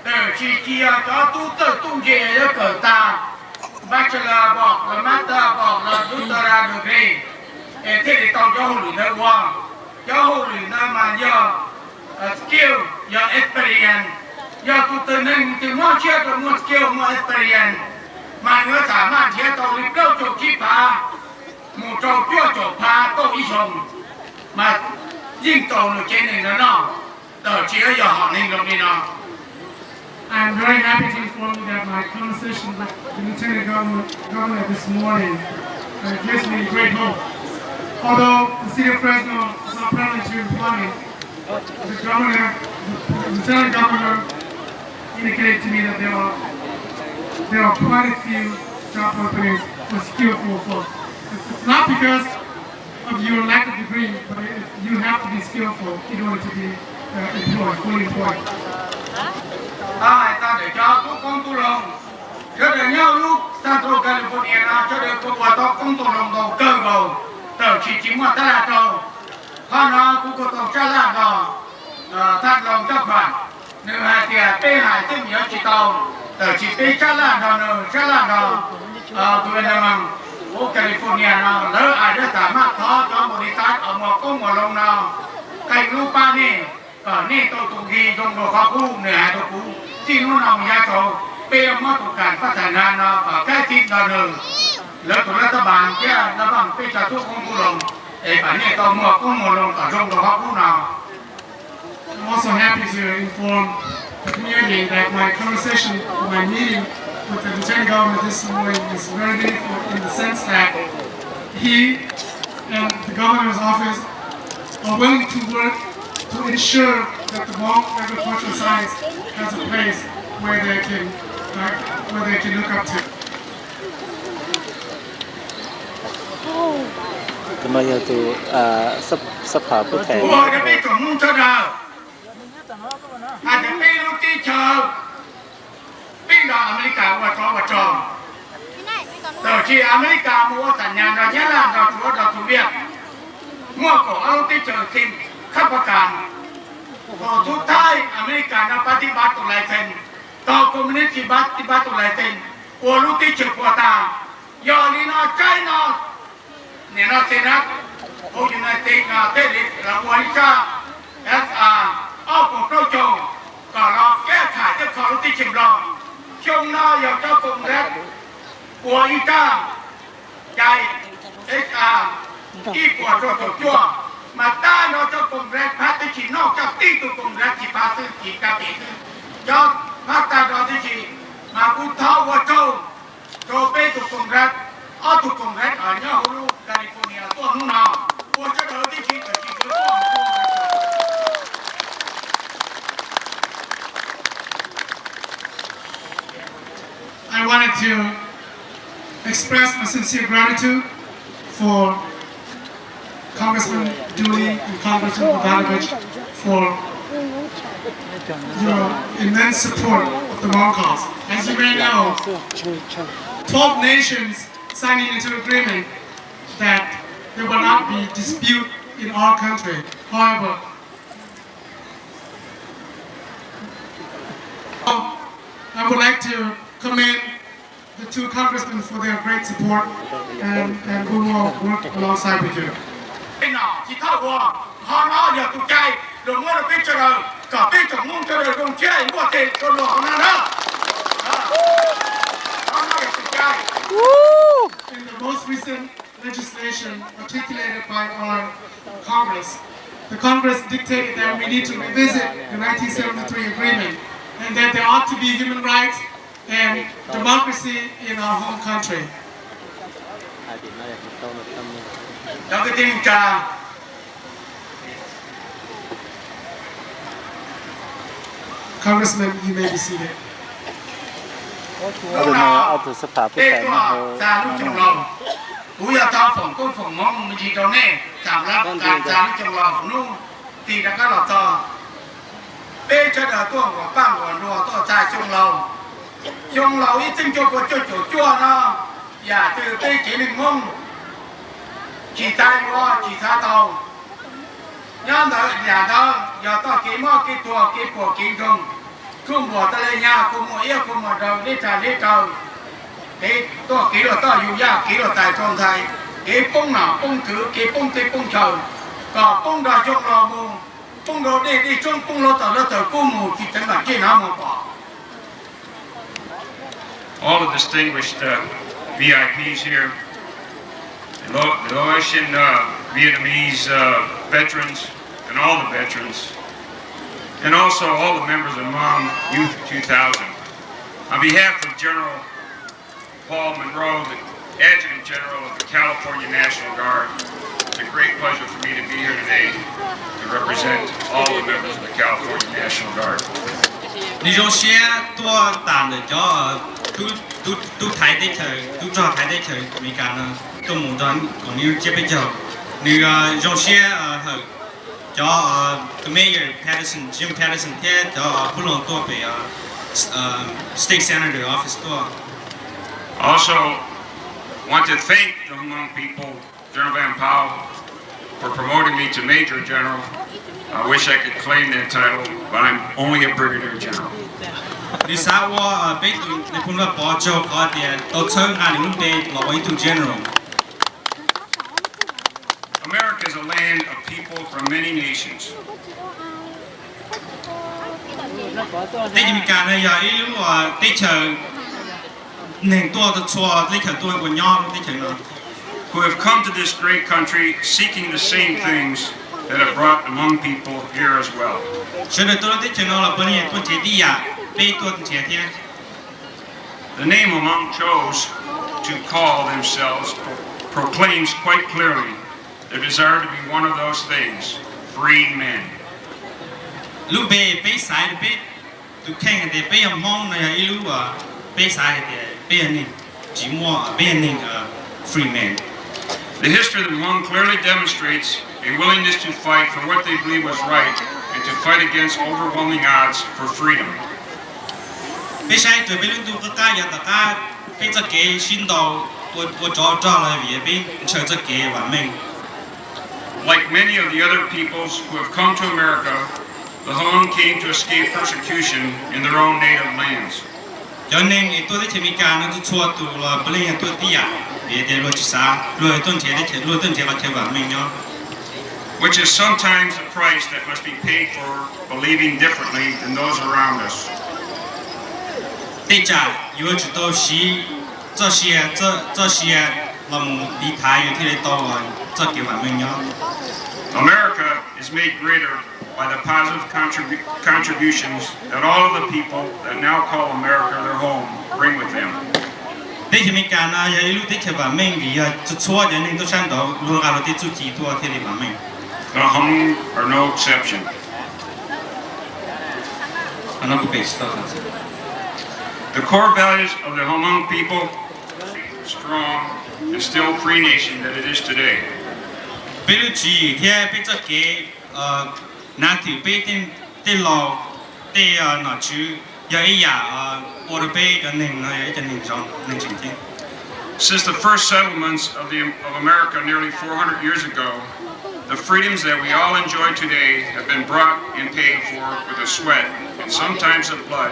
Từ khi kia cho tu về cho cởi ta, bachelorบอกlà masterบอกlà doctoral degree. Thế thì tao cho hồi nữa qua, cho hồi nữa mà do skill, do experience, do tu từ nên từ mua chia từ mua skill mua experience, mà nữa สามารถเชื่อตัวลิบเล่าโจกี้พาหมู่โจชั่วโจพาโตอีชงมายิ่งโตหนูเจนหนึ่งแล้วเนาะแต่เชื่ออย่าหันหนึ่งตรงนี้เนาะ I'm very happy to inform you that my conversation with the Lieutenant Governor this morning gives me great hope. Although the city of Fresno is not planning to employ me, the Lieutenant Governor indicated to me that there are quite a few job openings for skillful folks. It's not because of your lack of degree, but you have to be skillful in order to be employed, fully employed. Ta để cho các con tu lòng, cho để nhau lúc Central California ra cho để các bạn to con tu lòng đầu cơ đầu, từ chỉ mà ta là đầu, họ nó cũng có tàu cha là đầu, thắt lòng cho khoản, nếu hai thì tê hải thêm nhớ chỉ tàu, từ chỉ tê cha là đầu nữa cha là đầu, tụi mình làm ở California nào, lỡ ai đóสามารถท้อcho một đi sát ở một công một lòng nào, cái lúc ba này,นี่ตัวตุกีตรงตัวเขาคู่เหนือตัวคู่ที่นู้นเอายาโจเปียมาตุการพัฒนาเนาะแค่ทิศหนึ่งแล้วตัวรัฐบาลแค่ระหว่างไปจัดทุกคนผู้ลงป่านนี้ตัวมัวกู้มัวลงต่อตรงตัวเขาคู่เนาะ I'm also happy to inform the community that my conversation, my meeting with the Lieutenant Governor this morning is very meaningful in the sense that he and the governor's office are willing to work to ensure that the Hmong agricultural science has a place where they can look up to. ทำไมอยู่ตัวสภาผู้แทน 我จะไปส่งมุ่งเท่าเดิมอาจจะไปลูกที่เชิญไปรออเมริกาว่าจอแต่ที่อเมริกามัวสัญญาณระยะหลังเราถูกเรียกมั่วก่อเอาลูกที่เชิญสิ้นข้าประการพอสุดท้ายอเมริกาปฏิบัติตัวไรเซนต่อคอมมิวนิสต์ปฏิบัติตัวไรเซนโอลูกที่เชิญปวดตายอลีนอใจนอเนี่ยนอเซนักโอยูไนเต็ดนาเตลิสระวันจ้าSR อ้อผมโจก็รอแก้ไขเจ้าของลูกที่เชิญรอช่วงหน้าอย่างเจ้ากรมแรกปัวอีจ้าใจSR ที่ปวดตัวมาต้านเราจะกงแรกพัดที่ฉีนอกจากตีตัวกงแรกที่พาซื้อที่กาเปซื้อยอดพัดตาเราที่ฉีมาพูดเท่าว่าโจเป้ตัวกงแรกอ้อตัวกงแรกอ่ะเนี่ยฮูลูแคลิฟอร์เนียตัวนู้นน่ะว่าจะเดินที่ฉีแต่ฉีตัว I wanted to express my sincere gratitude for Congressman Dooley and Congressman Bogdanovich for your immense support of the Hmong cause. As you may know, 12 nations signed into agreement that there will not be dispute in our country. However, I would like to commend the two congressmen for their great support and we will work alongside with you. ที่เท่าว่าฮอนออย่าตุกใจหลงว่าเราไปเจริญกับไปจงมุ่งเจริญตรงเชื่อว่าเทคนหลอกนั่นนะฮอนออย่าตุกใจ In the most recent legislation articulated by our Congress, the Congress dictated that we need to revisit the 1973 agreement and that there ought to be human rights and democracy in our home country. แล้วก็จริงจัง Congressman, you may be seated. เอาตัวสภาผู้แทนมาซาลูกจงลองกูอยากจะฝงก้นฝงมองมันจีตรงนี้สามรับการซาลูกจงลองนู่นตีแล้วก็หลอกต่อเป้จะเดือดตัวหัวปั้งหัวรัวตัวใจจงลอง trong lão ít chân cho chua nó dạ từ tây chỉ linh mông chỉ tai qua chỉ xa tàu nhớ đó nhà đó giờ tao kỹ mò kỹ tua kỹ bộ kỹ công không bỏ ta lên nhà không mua yêu không mua đâu đi trời cái tua kỹ rồi taoอยู่ยากkỹ rồi tại trong thầy kỹ bông nào bông cử kỹ bông tây bông trời còn bông đào trong lò mù bông đồ đi trong bông lò tờ cô mù thì chẳng là kia nào mà bỏ. All the distinguished VIPs here, the Laotian Vietnamese veterans, and all the veterans, and also all the members of Hmong Youth 2000. On behalf of General Paul Monroe, the Adjutant General of the California National Guard, it's a great pleasure for me to be here today to represent all the members of the California National Guard. Lý do xe tôi tạm được cho tôi thấy đấy trời tôi cho thấy đấy trời vì cả tôi muốn đoán còn như chưa bây giờ như do xe cho Mayor Jim Patterson thế cho phụ lòng tôi về State Senator office tôi. Also, want to thank the Hmong people, General Van Powell, for promoting me to Major General. I wish I could claim that title, but I'm only a Brigadier General. Đi sao bây giờ để phun vào bỏ cho có tiền tôi chơi ngay lúc đây là với tu General. America is a land of people from many nations. Đây thì mình cả này giờ ý lúc đây chờ nền tua tôi chua đây chờ tôi của nhau đây chờ nó. Who have come to this great country seeking the same things that have brought Hmong people here as well. The name Hmong chose to call themselves proclaims quite clearly their desire to be one of those things, free men. Free men. The history of the Hmong clearly demonstrates a willingness to fight for what they believe was right and to fight against overwhelming odds for freedom. Like many of the other peoples who have come to America, the Hmong came to escape persecution in their own native lands. Which is sometimes the price that must be paid for believing differently than those around us. America is made greater by the positive contributions that all of the people that now call America their home bring with them. The Hmong are no exception. The core values of the Hmong people, strong and still free nation that it is today. Since the first settlements of America nearly 400 years ago, the freedoms that we all enjoy today have been brought and paid for with the sweat and sometimes the blood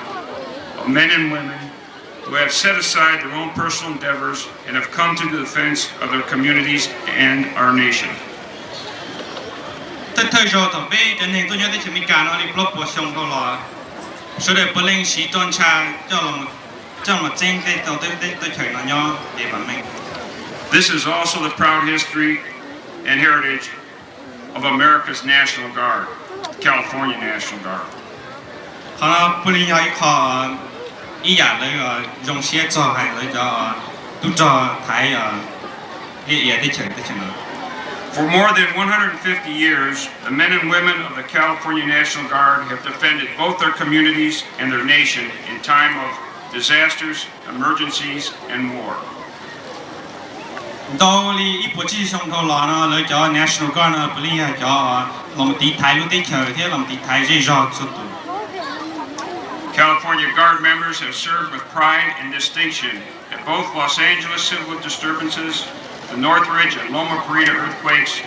of men and women who have set aside their own personal endeavors and have come to the defense of their communities and our nation. This is also the proud history and heritage of America's National Guard, California National Guard. For more than 150 years, the men and women of the California National Guard have defended both their communities and their nation in time of disasters, emergencies, and war. California Guard members have served with pride and distinction at both Los Angeles civil disturbances, the Northridge and Loma Prieta earthquakes,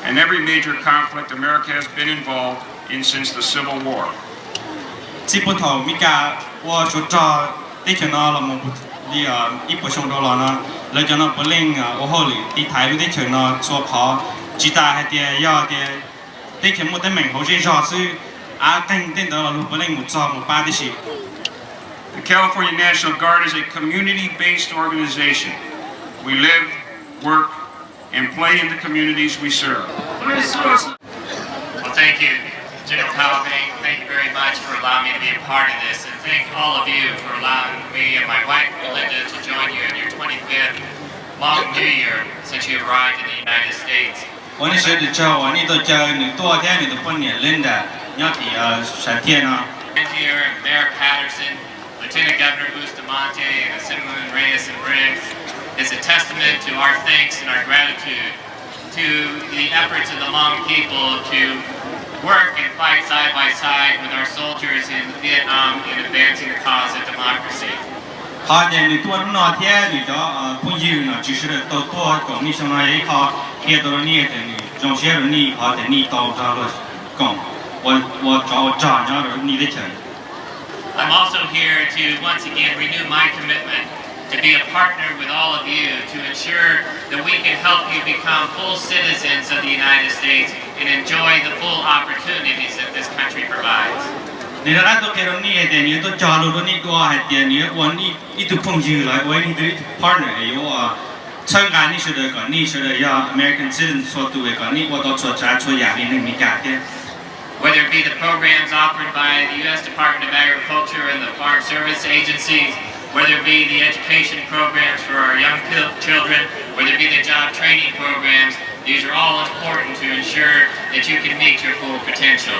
and every major conflict America has been involved in since the Civil War. 这不头米家我说找对象呢，了么不哩一不上到了呢，了就呢不灵我后里地台路对象呢做跑，其他还点要点对象没得名好些少是等到了路不灵没做没办的事。The California National Guard is a community-based organization. We live, work, and play in the communities we serve. Well, thank you, General Caug. Thank you very much for allowing me to be a part of this, and thank all of you for allowing me and my wife, Linda, to join you in your 25th Long New Year since you arrived in the United States. 我那时候就叫我，你都叫你多少天你都不年龄的，要提3天呢。Here, Mayor Patterson, Lieutenant Governor Bustamante, and Assemblyman Reyes and Briggs. It's a testament to our thanks and our gratitude to the efforts of the Hmong people to work and fight side by side with our soldiers in Vietnam in advancing the cause of democracy. 好的，你多那天你的朋友呢，就是多讲你什么也好，看到你的你，从些人你好的你到这个讲，我找你的钱。I'm also here to once again renew my commitment to be a partner with all of you to ensure that we can help you become full citizens of the United States and enjoy the full opportunities that this country provides. 你那都给了你的，你都加入了你多还的，你我你一都朋友来，我你都 partner 有参加你说的个，你说的要 American citizen 所做的个，你我都做查出压力你没干的。Whether it be the programs offered by the U.S. Department of Agriculture and the Farm Service agencies, whether it be the education programs for our young children, whether it be the job training programs, these are all important to ensure that you can meet your full potential.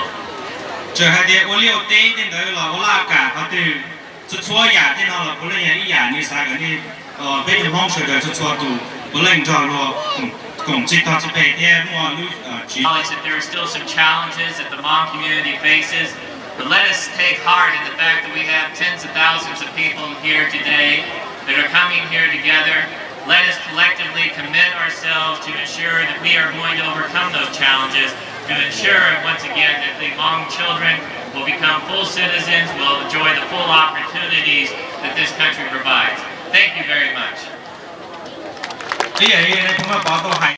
这还得我了对的了，我哪干好的，这错呀，电脑了不能也一样，你啥个你被人蒙说的这错都不能找了，共这套这白天我Acknowledge that there are still some challenges that the Hmong community faces, but let us take heart in the fact that we have tens of thousands of people here today that are coming here together. Let us collectively commit ourselves to ensure that we are going to overcome those challenges, to ensure once again that the Hmong children will become full citizens, will enjoy the full opportunities that this country provides. Thank you very much. 这也他们报道还。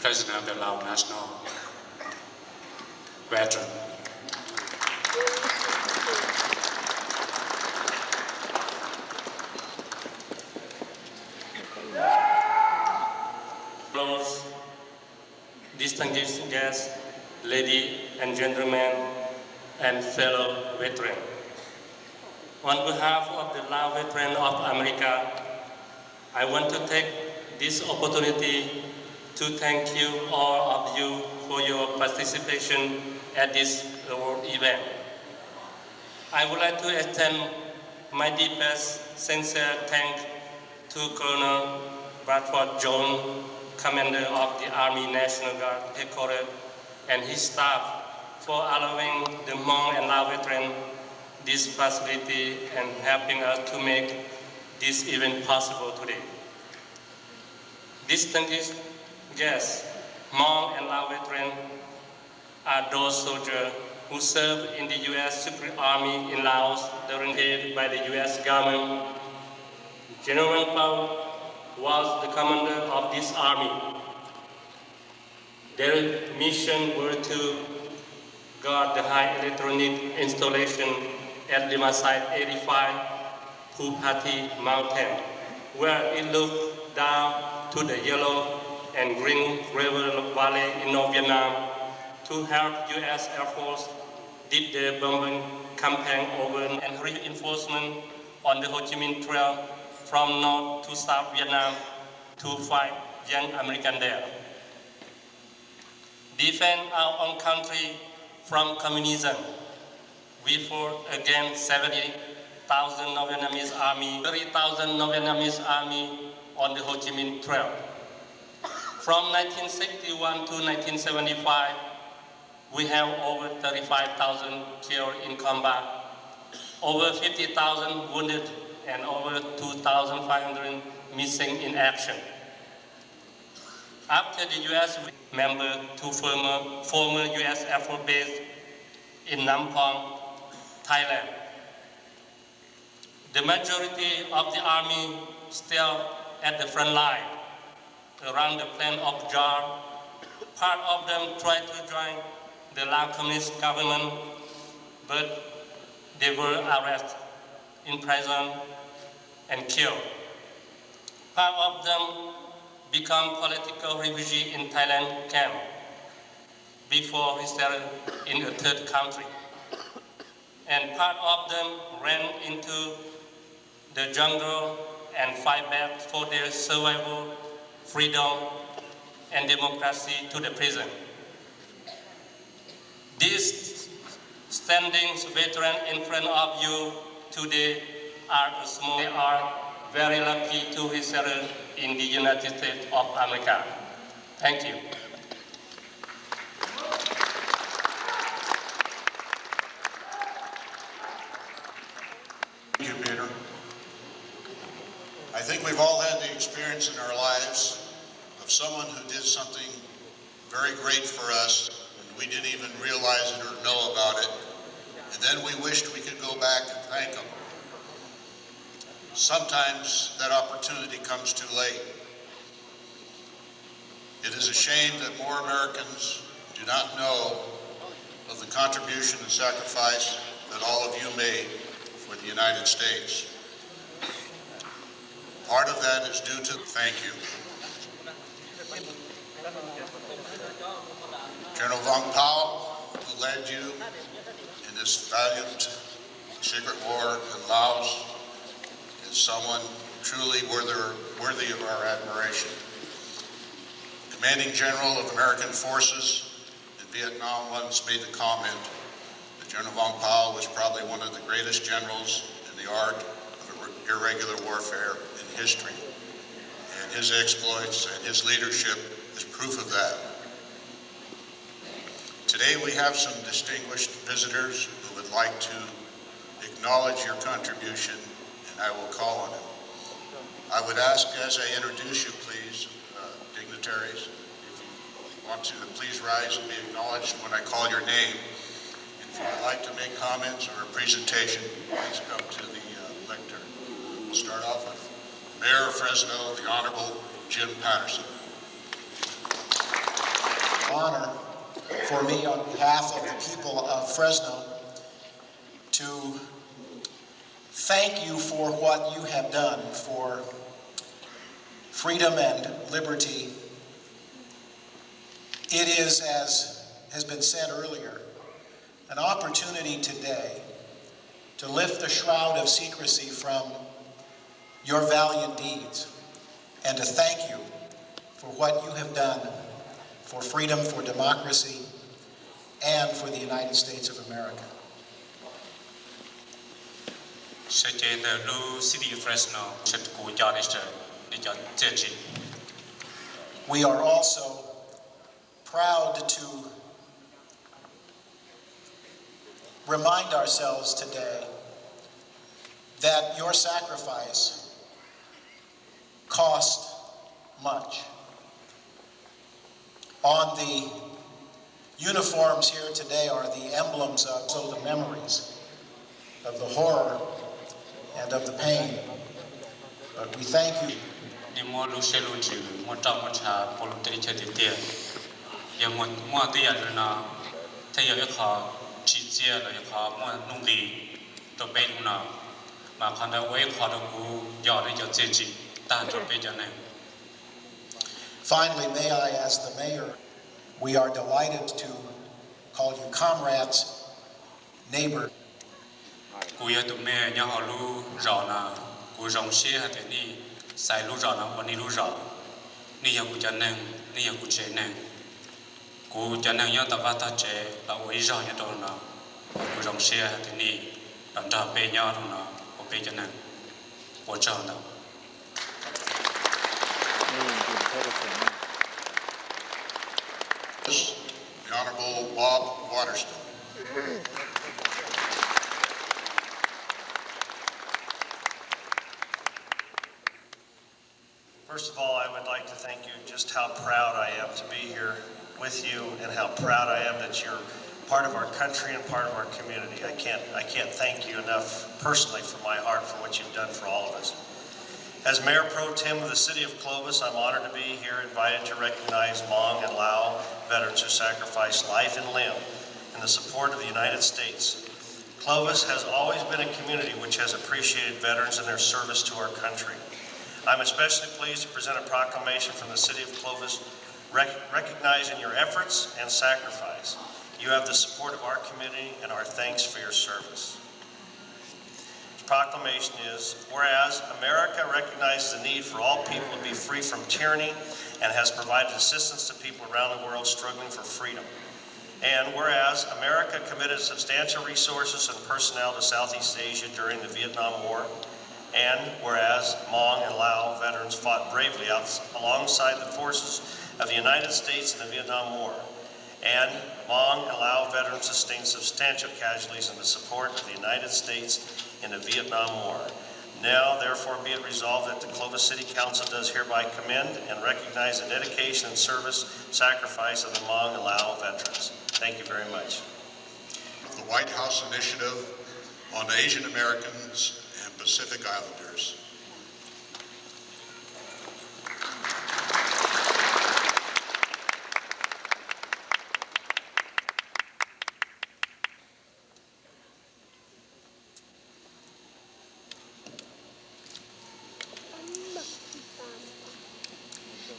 President of the Lao National Veteran. Distinguished guests, ladies and gentlemen, and fellow veterans. On behalf of the Lao Veterans of America, I want to take this opportunity to thank you, all of you, for your participation at this award event. I would like to extend my deepest, sincere thanks to Colonel Bradford Jones, Commander of the Army National Guard Headquarters, and his staff for allowing the Hmong and Lao veterans this facility and helping us to make this event possible today. Distinguished guests, Hmong and Lao veterans are those soldiers who served in the U.S. Secret Army in Laos during paid by the U.S. government. General Caug was the commander of this army. Their mission was to guard the high electronic installation at Limasite 85 Pupati Mountain, where it looked down to the Yellow and Green River Valley in North Vietnam to help U.S. Air Force did their bombing campaign over and reinforcement on the Ho Chi Minh Trail from North to South Vietnam to fight young Americans there. Defend our own country from communism. We fought against 70,000 North Vietnamese army, 30,000 North Vietnamese army on the Ho Chi Minh Trail. From 1961 to 1975, we have over 35,000 killed in combat, over 50,000 wounded, and over 2,500 missing in action. After the U.S. member to former U.S. Air Force base in Nampong, Thailand. The majority of the army still at the front line around the plain of Jar. Part of them tried to join the Lao Communist government, but they were arrested, imprisoned, and killed. Part of them become political refugees in Thailand camp before resettled in a third country. And part of them ran into the jungle and fight back for their survival, freedom, and democracy to the prison. These standing veterans in front of you today they are very lucky to be settled in the United States of America. Thank you. Thank you, Peter. I think we've all had the experience in our lives of someone who did something very great for us, and we didn't even realize it or know about it, and then we wished we could go back and thank them. Sometimes that opportunity comes too late. It is a shame that more Americans do not know of the contribution and sacrifice that all of you made for the United States. Part of that is due to thank you. General Vong Pao, who led you in this valiant secret war in Laos, is someone truly worthy of our admiration. Commanding General of American Forces in Vietnam once made the comment that General Vong Pao was probably one of the greatest generals in the art of irregular warfare in history. And his exploits and his leadership is proof of that. Today we have some distinguished visitors who would like to acknowledge your contribution, and I will call on him. I would ask, as I introduce you, please, dignitaries, if you want to, please rise and be acknowledged when I call your name. If you would like to make comments or a presentation, please come to the lectern. We'll start off with Mayor of Fresno, the Honorable Jim Patterson. honor for me on behalf of the people of Fresno to thank you for what you have done for freedom and liberty. It is, as has been said earlier, an opportunity today to lift the shroud of secrecy from your valiant deeds and to thank you for what you have done for freedom, for democracy, and for the United States of America. We are also proud to remind ourselves today that your sacrifice cost much. On the uniforms here today are the emblems of the memories of the horror and of the pain. But we thank you. Finally, may I, as the mayor, we are delighted to call you comrades, neighbors. The Honorable Bob Waterston. First of all, I would like to thank you just how proud I am to be here with you and how proud I am that you're part of our country and part of our community. I can't thank you enough personally from my heart for what you've done for all of us. As Mayor Pro Tem of the City of Clovis, I'm honored to be here, invited to recognize Hmong and Lao veterans who sacrificed life and limb in the support of the United States. Clovis has always been a community which has appreciated veterans and their service to our country. I'm especially pleased to present a proclamation from the City of Clovis recognizing your efforts and sacrifice. You have the support of our community and our thanks for your service. Proclamation is, whereas America recognizes the need for all people to be free from tyranny and has provided assistance to people around the world struggling for freedom. And whereas America committed substantial resources and personnel to Southeast Asia during the Vietnam War, and whereas Hmong and Lao veterans fought bravely alongside the forces of the United States in the Vietnam War, and Hmong and Lao veterans sustained substantial casualties in the support of the United States in the Vietnam War. Now, therefore, be it resolved that the Clovis City Council does hereby commend and recognize the dedication and service sacrifice of the Hmong and Lao veterans. Thank you very much. The White House Initiative on Asian Americans and Pacific Islanders.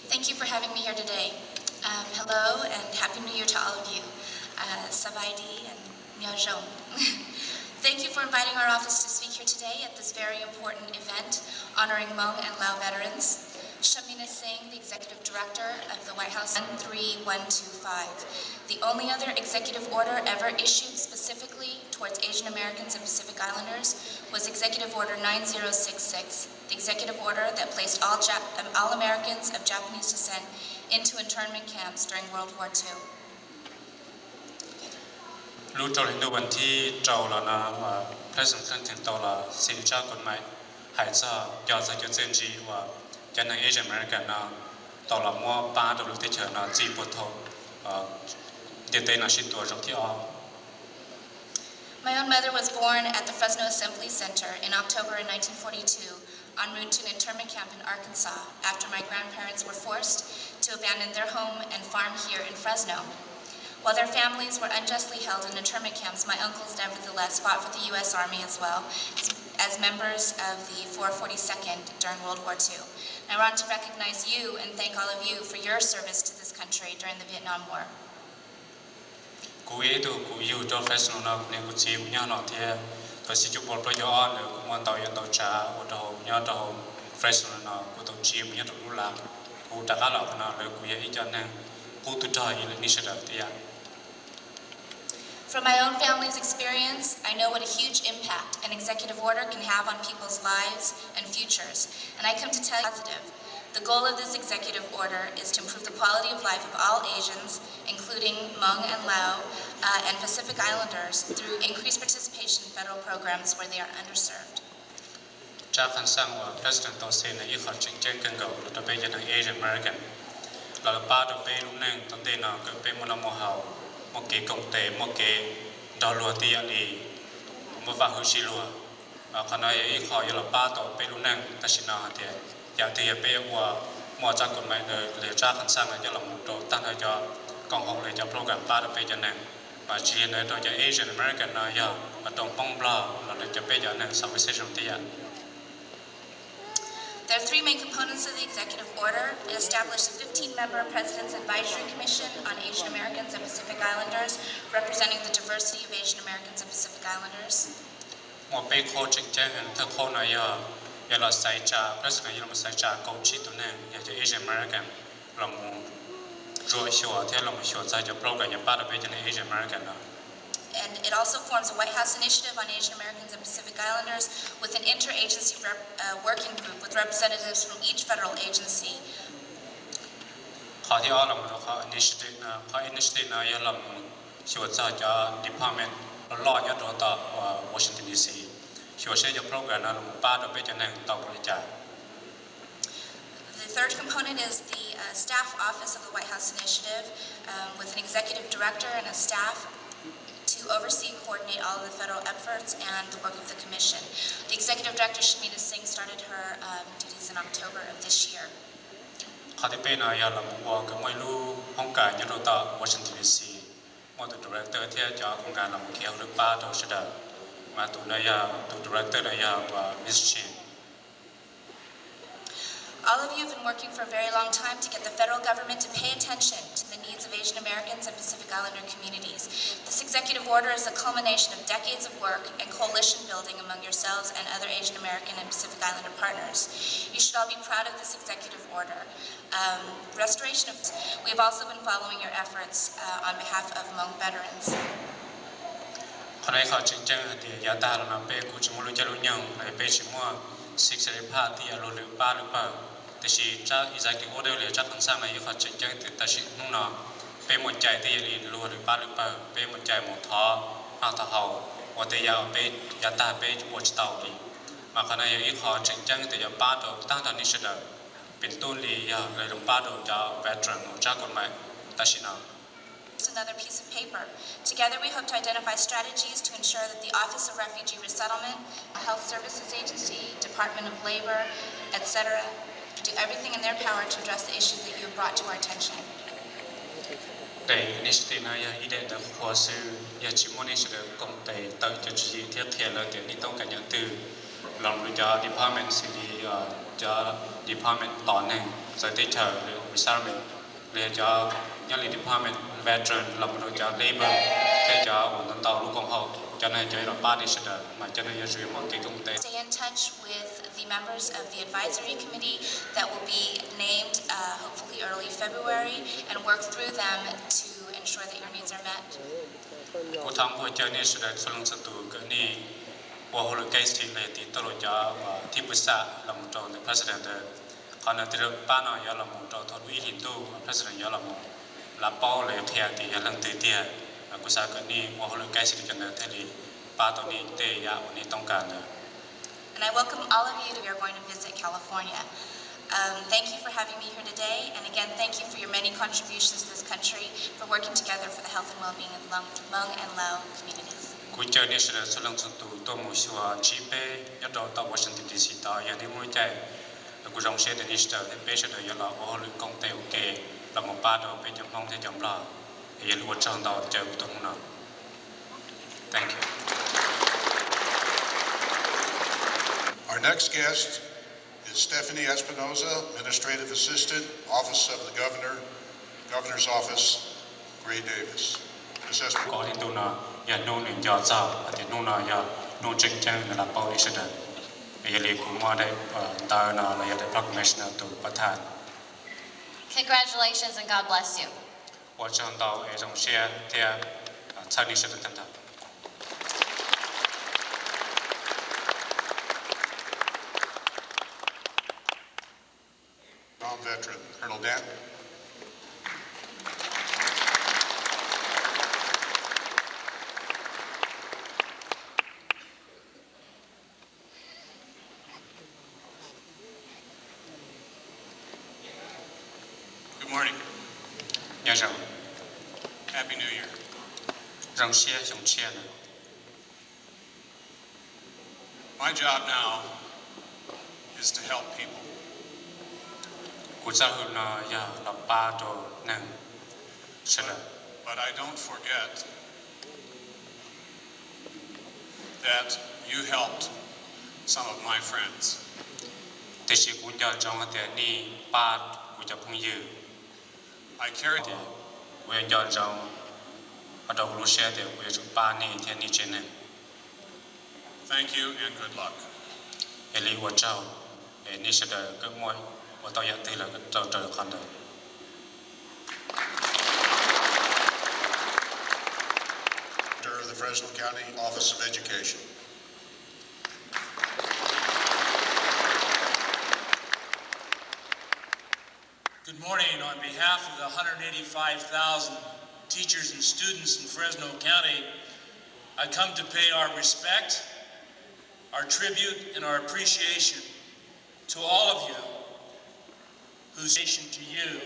Thank you for having me here today. Hello and Happy New Year to all of you. Sabaidi and Nyob. Thank you for inviting our office to speak here today at this very important event honoring Hmong and Lao veterans. Shamina Singh, the Executive Director of the White House, 13125. The only other executive order ever issued specifically towards Asian Americans and Pacific Islanders was Executive Order 9066, the executive order that placed all Americans of Japanese descent into internment camps during World War II. รู้จริงวันที่เจ้าแล้วนะพระสำคัญถึงตัวละสิ่งจากกฎหมายหายซะยอดสักเจนจีว่าจะในเอเชียอเมริกันนะตัวละมัวป้าตัวลูกที่เชิญนะจีปวดท้องเดี๋ยวเต้นชิดตัวจบที่ออก My own mother was born at the Fresno Assembly Center in October 1942 en route to an internment camp in Arkansas after my grandparents were forced to abandon their home and farm here in Fresno. While their families were unjustly held in internment camps, my uncles nevertheless fought for the U.S. Army as well as members of the 442nd during World War II. And I want to recognize you and thank all of you for your service to this country during the Vietnam War. Fresno na ku Tsiab nya no the to si ju bol pro yo le ku mon tao yo tao cha o do nya do Fresno na ku to Tsiab nya to la ku ta ka la na le ku ye I cha na ku tu ta yi le ni sha da ya. From my own family's experience, I know what a huge impact an executive order can have on people's lives and futures, and I come to tell you positive. The goal of this executive order is to improve the quality of life of all Asians, including Hmong and Lao, and Pacific Islanders through increased participation in federal programs where they are underserved. Cha kan sang wa president to se na I kha ching chen kan go to be an Asian American. La pa to be lu neng to te na ke pe mo na mo hao mo ke kong te mo ke do lo ti ya ni mo va hu shi lo kana I kha ya la pa to pe lu neng ta shi na ha te ya te ya pe wa mo cha kon mai le cha kan sang ya la mo to tan ha ja kong hong le ja program pa to pe ja neng ma chi ne to ja Asian American na ya ma tong pong bla la le ja pe ja neng sa we se jong ti ya. There are three main components of the executive order. It established a 15-member President's Advisory Commission on Asian Americans and Pacific Islanders, representing the diversity of Asian Americans and Pacific Islanders. Mo pe ko ching chen ta ko na ya la sai cha president ya mo sai cha ko chi tu ne ya ja Asian American la mo ro shua te la mo shua za ja program ya pa da be ja Asian American na. And it also forms a White House initiative on Asian Americans and Pacific Islanders with an interagency working group with representatives from each federal agency. Initiative na ya lam shua za ja department law ya do ta Washington DC. Shua she ja program na pa da be ja nang ta ko ja. The third component is the staff office of the White House initiative with an executive director and a staff to oversee and coordinate all of the federal efforts and the work of the commission. The executive director, Shamita Singh, started her duties in October of this year. Khadipena ya la mo ka moi lu hong ka nya do ta Washington DC. Mo the director thia ja kong ga la mo khia lu pa do shida. Ma tu na ya tu director na ya Miss Chin. All of you have been working for a very long time to get the federal government to pay attention to the needs of Asian Americans and Pacific Islander communities. This executive order is a culmination of decades of work and coalition building among yourselves and other Asian American and Pacific Islander partners. You should all be proud of this executive order. Restoration of... We have also been following your efforts on behalf of Hmong veterans. The she executive order le cha kan sang na yu kha ching chang ta shi nu na pe mo chai te li lu ri pa lu pa pe mo chai mo tha ha ta hao wa te ya pe ya ta pe wo chi tao li ma kana ya yu kha ching chang te ya pa do ta ta ni shi da pin tu li ya le lu pa do ja veteran mo cha kon mai ta shi na. Another piece of paper. Together we hope to identify strategies to ensure that the Office of Refugee Resettlement, Health Services Agency, Department of Labor, etc. do everything in their power to address the issues that you have brought to our attention. Initiative na ya ide da ko su ya chi mo ni shi da kong te ta ju ji tie tie la de ni tong kan ya tu long lu ja department si di ja department to ne sa te cha resettlement le ja ya li department veteran long lu ja labor te ja wo nan ta lu kong hao cho nên chơi là ba đi sẽ đợi mà cho nên sử dụng cái công ty. Stay in touch with the members of the advisory committee that will be named hopefully early February and work through them to ensure that your needs are met. Cuộc tham hội chơi này sẽ đợi số lượng sự tụ cái này, và hồi cái gì là thì tôi lo cho và thì bữa sau là một trong the president, còn là từ ba năm giờ là một trong thôi ủy hình tu president giờ là một là bao lệ theo thì là lần thứ tiền. And I welcome all of you who are going to visit California. Thank you for having me here today, and again, thank you for your many contributions to this country, for working together for the health and well-being of Hmong and Lao communities. cho đó tàu Washington DC tàu nhà đi mua chạyกูรองเชดนิสเตอร์ที่เป็นเชดยาลาโอหรือกงเตโอเคเรามาป้าเราไปจำลองที่จำลองอย่าลืมว่าจังเราเจอตรงนั้น Thank you. Our next guest is Stephanie Espinoza, Administrative Assistant, Office of the Governor, Governor's Office, Gray Davis. Ms. Espinoza. ก่อนที่ตัวน่ะอย่าโน่นอย่าเจ้าแต่โน่นน่ะอย่าโน่นจริงจังในระบบนี้เสด็จอย่าลืมคุณมาได้ตาหน้าและอย่าได้ proclamation ตัวประธาน Congratulations and God bless you. ว่าจังเราเอจงเชียร์ที่ชาตินี้เสด็จทั้ง Non-veteran, Colonel Dan. Good morning. ญาติ Happy New Year. เราเชียร์จงเชียร์นะ My job now is to help people. กูจะหุ่นน่ะอย่าลับป้าตัวหนึ่งเสด็จ But I don't forget that you helped some of my friends. แต่ชีกูจะจงให้แต่นี่ป้ากูจะพึ่งยืม I carried กูยังจะจงเอาดอกลูเชียร์แต่กูจะป้านี่ที่นี่เจนึง Thank you and good luck. เอลีว่าเจ้าเอนี่เสด็จก็มวยว่าต้องยัดตีแล้วก็เจอคนเดิม Director of the Fresno County Office of Education. Good morning. On behalf of the 185,000 teachers and students in Fresno County, I come to pay our respect, our tribute, and our appreciation to all of you, whose mission to you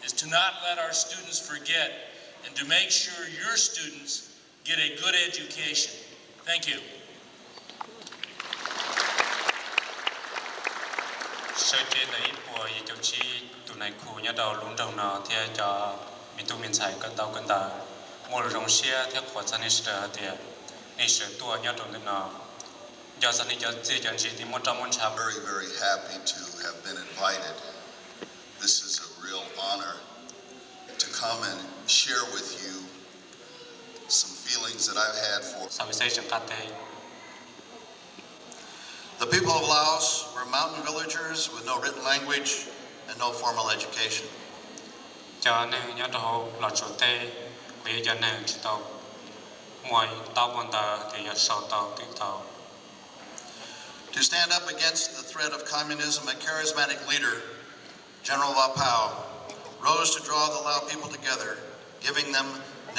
is to not let our students forget and to make sure your students get a good education. Thank you. เชื่อใจในปัวยี่จุชีตุในครูยาดาวลุ้นดาวนาที่จะมีตัวมินใส่กันดาวกันดามัวรงเชียที่ขวดสันนิษฐานที่นี่เชื่อตัวยาดาวกันนายาสันนิษฐานที่จันจีที่มุตามุนชา Very, very happy to have been invited. This is a real honor to come and share with you some feelings that I've had for. สาวิเศษจังกัดเต The people of Laos were mountain villagers with no written language and no formal education. จาเนี่ยยาดาวหลัดโจเต้ไปจาเนี่ยจิตเอามวยตาวบันดาที่ยาสาวตาวติตาว To stand up against the threat of communism, a charismatic leader, General Vapao, rose to draw the Lao people together, giving them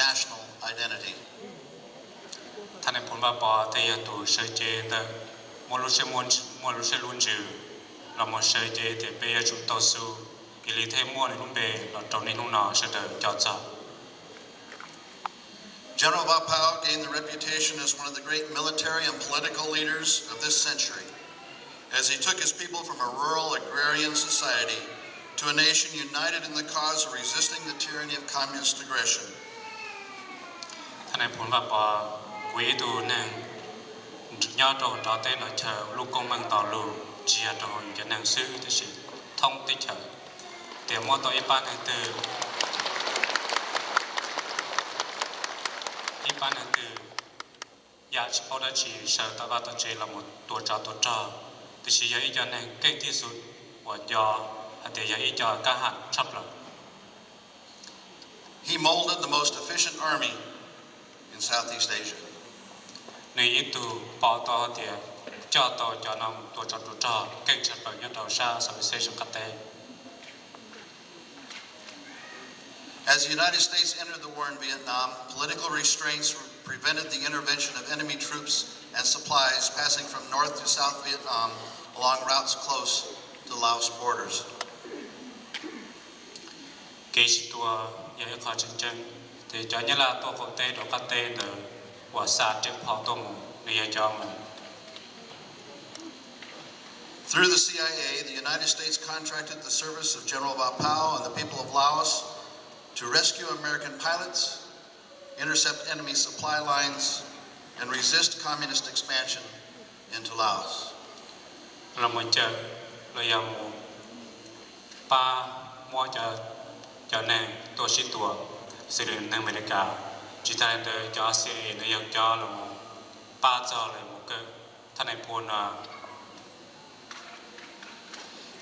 national identity. ท่านในพลบาปาที่ยาตูเชื่อใจแต่มลุเชลุนจือเรามาเชื่อใจที่ไปยาจุดต่อสู้กิริเทมัวในลุ่มเบย์เราตรงนี้นุ่งนาเสด็จจ้าจ้า General Vapao gained the reputation as one of the great military and political leaders of this century, as he took his people from a rural agrarian society to a nation united in the cause of resisting the tyranny of communist aggression. ท่านในพลบาปากุยดูหนึ่งยอดต่อเต้นเชอลูกกงมังต่อลูเจียต่อจะหนังซื้อที่สิท่องติเชอเดี๋ยวมอต่ออีปานตืออีปานตืออยากเอาได้ชีเชอตบาตเจละหมดตัวจ้าแต่ชีอยากอีกอย่างเก่งที่สุดว่ายอแต่อยากอีกอย่างกล้าหาญชับเลย He molded the most efficient army in Southeast Asia. ในอิตูปอต่อเดียเจ้าต่อจะนำตัวจัดตัวจ้าเก่งชัดเลยยอดต่อชาสวิเศษกัตเต As the United States entered the war in Vietnam, political restraints prevented the intervention of enemy troops and supplies passing from North to South Vietnam along routes close to Laos borders. เกจิตัวใหญ่ขอจริงๆแต่จะเนี่ยละตัวคนเตะตัวกัตเตะเดอว่าศาสตร์จึงพอตัวหมู่ในยจอมมัน Through the CIA, the United States contracted the service of General Vapau and the people of Laos to rescue American pilots, intercept enemy supply lines, and resist communist expansion into Laos.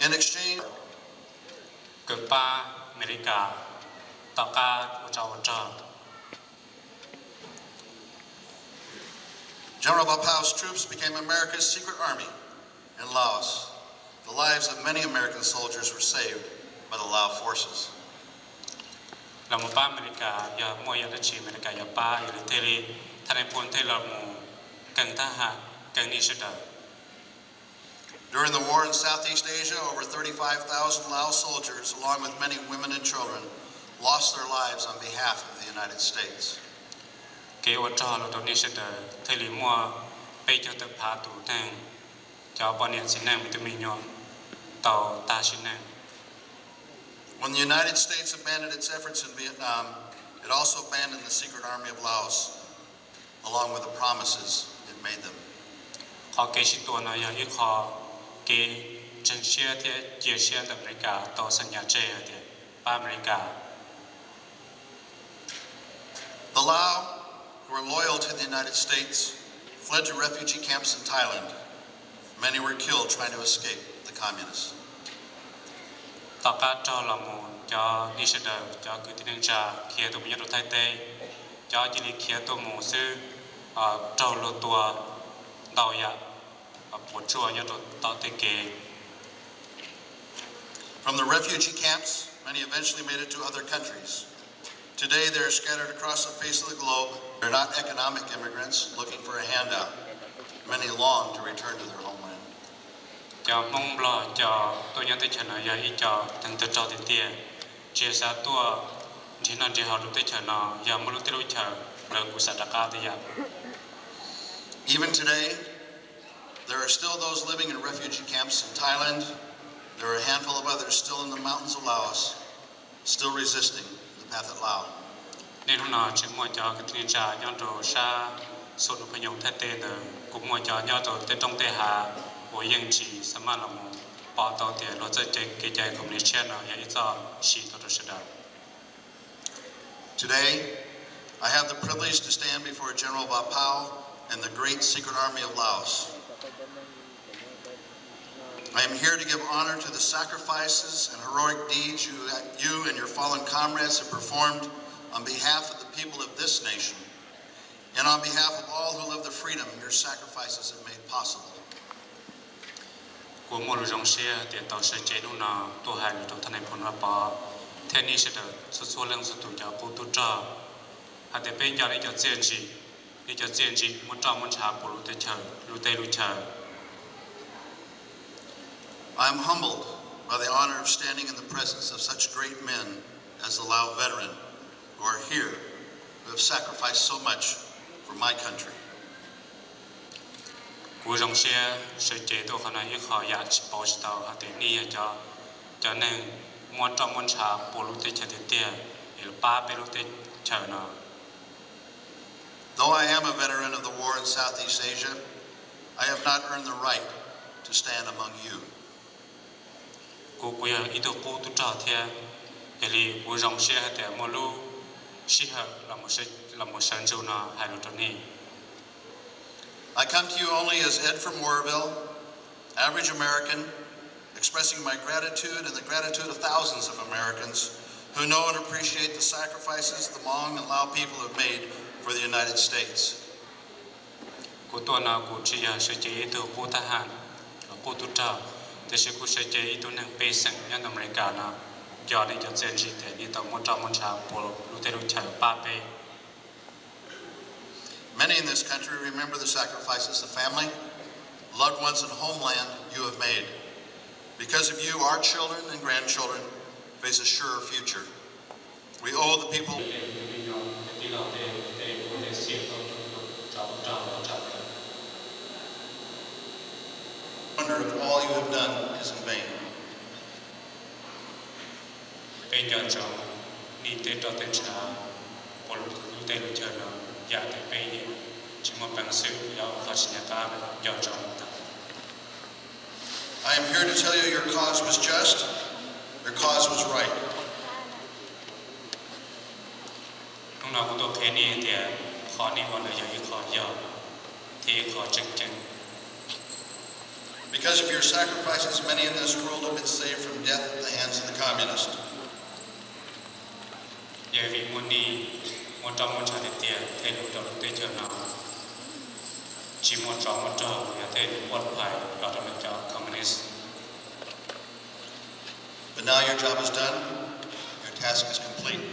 In exchange, General Vapau's troops became America's secret army in Laos. The lives of many American soldiers were saved by the Lao forces. During the war in Southeast Asia, over 35,000 Lao soldiers, along with many women and children, lost their lives on behalf of the United States. When the United States abandoned its efforts in Vietnam, it also abandoned the secret army of Laos, along with the promises it made them. The Lao, who were loyal to the United States, fled to refugee camps in Thailand. Many were killed trying to escape the communists. From the refugee camps, many eventually made it to other countries. Today, they are scattered across the face of the globe. They're not economic immigrants looking for a handout. Many long to return to their homeland. Even today, there are still those living in refugee camps in Thailand. There are a handful of others still in the mountains of Laos, still resisting the path at Lao. Today, I have the privilege to stand before General Vapau and the great secret army of Laos. I am here to give honor to the sacrifices and heroic deeds you and your fallen comrades have performed on behalf of the people of this nation and on behalf of all who live the freedom your sacrifices have made possible. I am humbled by the honor of standing in the presence of such great men as the Lao veteran who are here, who have sacrificed so much for my country. Though I am a veteran of the war in Southeast Asia, I have not earned the right to stand among you. I come to you only as Ed from Warville, average American, expressing my gratitude and the gratitude of thousands of Americans who know and appreciate the sacrifices the Hmong and Lao people have made for the United States. Many in this country remember the sacrifices the family, loved ones and homeland you have made. Because of you, our children and grandchildren face a surer future. We owe the people wonder if all you have done is in vain. เป็นยอดจงนี่เตตอเตชาปลุกลูเตลุเจนอยากแต่ไปชิมบังสือยาวขชินกาบยอดจง I am here to tell you your cause was just, your cause was right. น้องเราตัวเคนี่เดียขอนี่วันเลยอยากขอยอดที่ขอจริง Because of your sacrifices, many in this world have been saved from death at the hands of the communists. ยาวิมุนีมจอมชาเตียเทลุตเตเจนาชิมจอมจอยาเทลวัดไผ่เราจะเป็นเจ้าคอมมิวนิสต์ But now your job is done, your task is complete.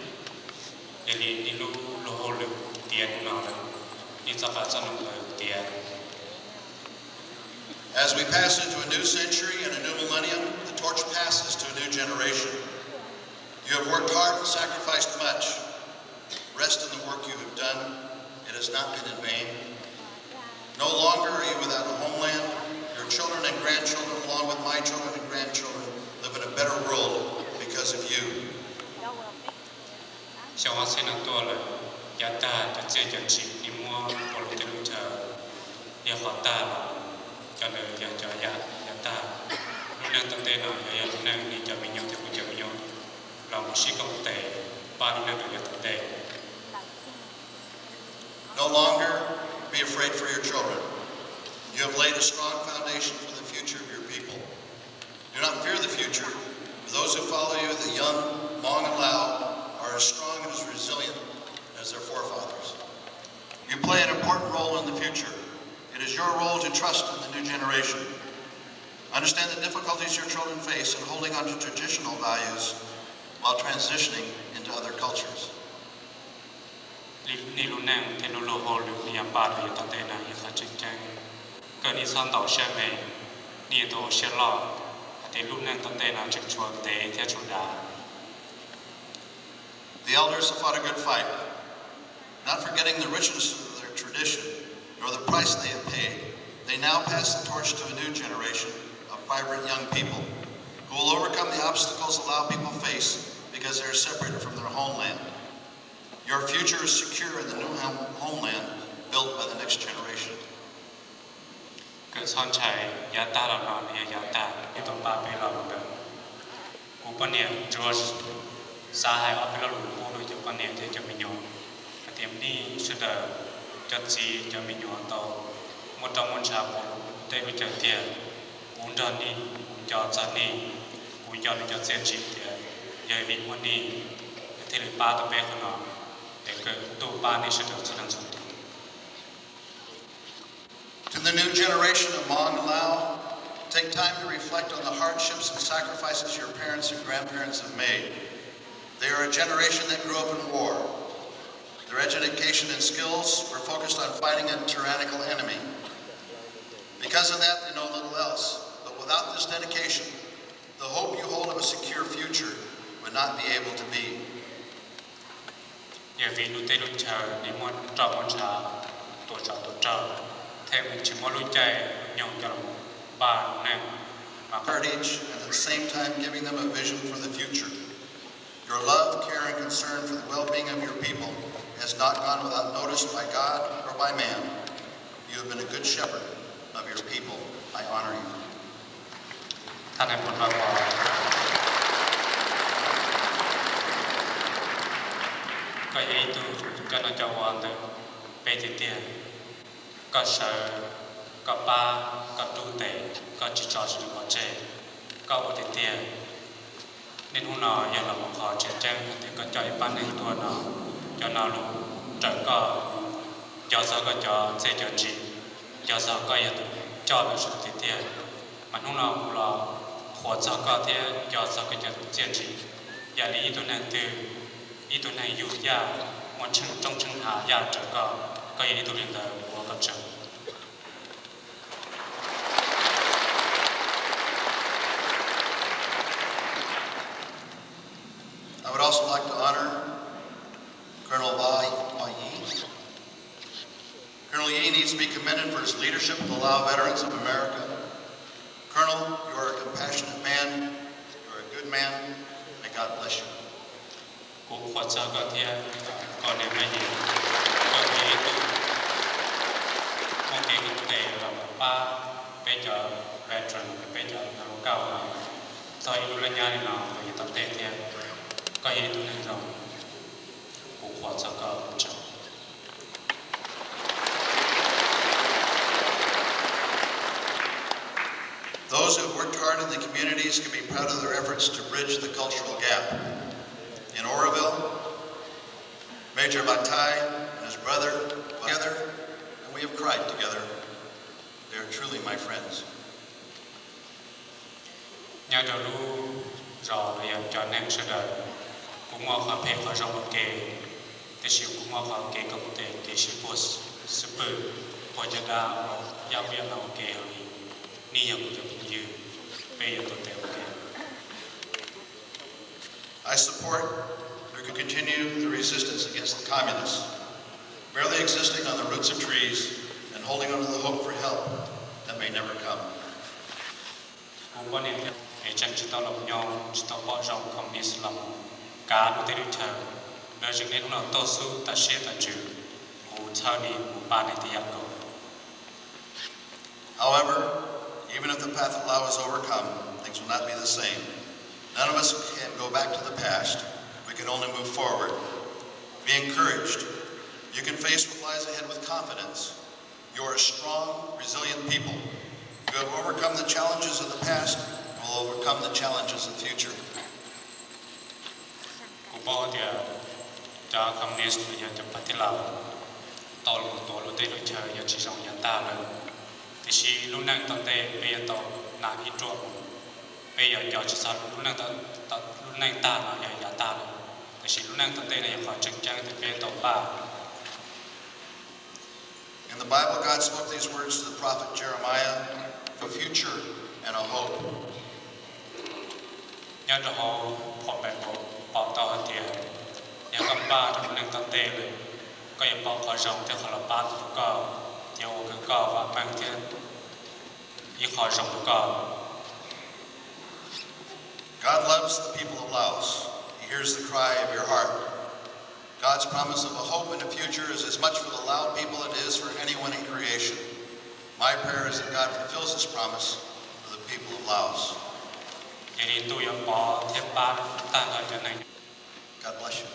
เอลีนิลูโลโฮลุเตียนนาลนิสกัดสนุกเตีย As we pass into a new century and a new millennium, the torch passes to a new generation. You have worked hard and sacrificed much. Rest in the work you have done. It has not been in vain. No longer are you without a homeland. Your children and grandchildren, along with my children and grandchildren, live in a better world because of you. ชาวเซนัตัวเลยยาตาจะเจจันจินิมัวปลุกติลุเธอยาขอตาจะเลยยาจอยายาตาลุนังตั้งแต่หน่อยยาลุนังนี่จะมีโยที่กูจะมีโยเราชิคกเตะบ้านลุนังตัวยาตั้งแต่ No longer be afraid for your children. You have laid a strong foundation for the future of your people. Do not fear the future. For those who follow you, the young, Hmong and Lao, are as strong and as resilient as their forefathers. You play an important role in the future. It is your role to trust in the new generation. Understand the difficulties your children face in holding on to traditional values while transitioning into other cultures. นี่ลุนังเทนุโลโฮลุมีอัมบาร์อยู่ตั้งแต่ไหนค่ะจริงจังเกิดนิสันต่อเชื่อไหมนี่ตัวเชื่อหลอกแต่ลุนังตั้งแต่นั้นจึงชวนเตะเที่ยวชนดา The elders have fought a good fight, not forgetting the richness of their tradition nor the price they have paid. They now pass the torch to a new generation of vibrant young people who will overcome the obstacles allowed people face because they are separated from their homeland. Your future is secure in the new homeland built by the next generation. เกิดซ่อนชัยยาตาเรานอนยาตาที่ต้องป้าไปเราเดิมอุปนิยจอร์จสาหายเอาไปเราหลุดพูดโดยอุปนิยจะมีโยเตรียมนี่สุดเดิมจัดซีจะมีโยต่อหมดจอมชาบุได้ไปเจอเตียบุญจอนี่บุญจอจันนี่บุญจอนี่จะเสียชีวิตเตียยายวิวันนี้ที่เลยป้าตัวเป๊ะขนาดแต่เกิดตัวป้านี่สุดเดิมสุดนั้นสุด To the new generation of Hmong and Lao, take time to reflect on the hardships and sacrifices your parents and grandparents have made. They are a generation that grew up in war. Their education and skills were focused on fighting a tyrannical enemy. Because of that, they know little else. But without this dedication, the hope you hold of a secure future would not be able to be. อย่าวินุเตลุชานิมนต์จอมชาตัวเจ้าตัวเจ้าแทบชิมลุใจยองจอมบ้านเนี่ย Heritage and at the same time giving them a vision for the future. Your love, care, and concern for the well-being of your people has not gone without notice by God or by man. You have been a good shepherd of your people. I honor you. ท่านในผลประกอบก็ยัยตัวกันอาจารย์วันเดิมไปติดเตียก็เสือก็ป้าก็ตูเตะก็จิจอสิก็เจก็วัดติดเตียนิดหุ่นนอยยังเราขอเช็ดแจ้งแต่ก็จ่อยปั้นในตัวนอจนนอลูจังก็ยอสก็จอเซจจียอสก็ยังจอเป็นสุดติดเตียมันหุ่นนอหูรอหัวสก็เทียยอสก็จะเจียจีอย่าลีตัวนั้นตื่นอีตัวนั้นอยู่ยากมันชึงจงชึงหายากจังก็ยังตัวเรียนแต่หัวก็จัง I would also like to honor Colonel Yi. Colonel Yi needs to be commended for his leadership of the Lao veterans of America. Colonel, you are a compassionate man. You are a good man. May God bless you. Cũng có cho con thiên còn nếu mà gì con nghĩ con nghĩ cũng tệ là ba bây giờ veteran bây giờ nó cao là sau yêu lên nhà này nó phải tập tệ thiên có gì tôi nên rồi cũng có cho con chồng. Those who have worked hard in the communities can be proud of their efforts to bridge the cultural gap. In Oroville, Major Batai and his brother together, and we have cried together. They are truly my friends. Nhà đầu lu rõ là cho nên sẽ đợi cũng mong họ phê họ rong kề thì sự cũng mong họ kề công ty kề sự bớt sự bự họจะได้giao việc nào kề họ niยังจะเป็นยืนไปยังตัวเต็มแก่ I support we can continue the resistance against the communists, merely existing on the roots of trees and holding on to the hope for help that may never come. Cũng có niềm tin để chân chỉ tao lòng nhau chỉ tao bỏ rong communist lòng cá nó tới được chờ nơi chừng đến nó tô su ta sẽ ta chịu mù thao đi mù ba này thì ăn cầu. However, even if the path of Lao is overcome, things will not be the same. None of us can go back to the past. We can only move forward. Be encouraged. You can face what lies ahead with confidence. You are a strong, resilient people. You have overcome the challenges of the past and will overcome the challenges of the future. Bao giờ cho communist bây giờ chụp bắt lao tổ lúc đây lúc chờ giờ chỉ trong nhà ta rồi thì chỉ lúc năng tận đây bây giờ tổ nãy ít ruộng bây giờ giờ chỉ sao lúc năng ta nó giờ nhà ta rồi thì chỉ lúc năng tận đây này họ chứng trang thì bên tổ ba. In the Bible, God spoke these words to the prophet Jeremiah, a future and a hope. Nhớ cho họ bè bỏ tao hơn tiền nhớ gặp ba trong nền tận tệ rồi có những bỏ khỏi rộng thì họ là ba tụi cò nhiều cái cò và mang thiên ít khỏi rộng cò. God loves the people of Laos. He hears the cry of your heart. God's promise of a hope and a future is as much for the Lao people as it is for anyone in creation. My prayer is that God fulfills His promise for the people of Laos. God bless you.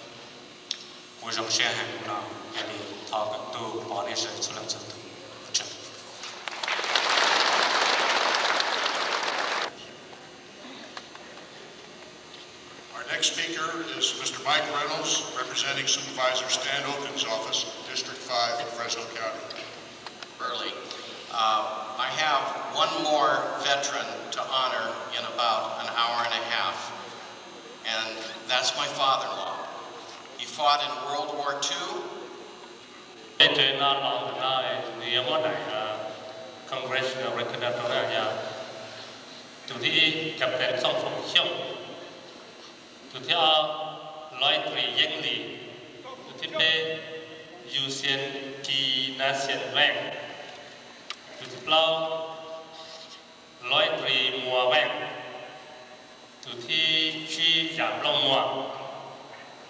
Our next speaker is Mr. Mike Reynolds, representing Supervisor Stan Oken's office, District 5 in Fresno County. Early. I have one more veteran to honor in about an hour and a half, and that's my father-in-law. He fought in World War II. Congressional record to the Captain Song Phong Hyung, to the Lloyd Yingli, to the Yusian Ki Nasian Wang, to the Blau Lloyd Mua Wang, to the Chi Jam Long Mua,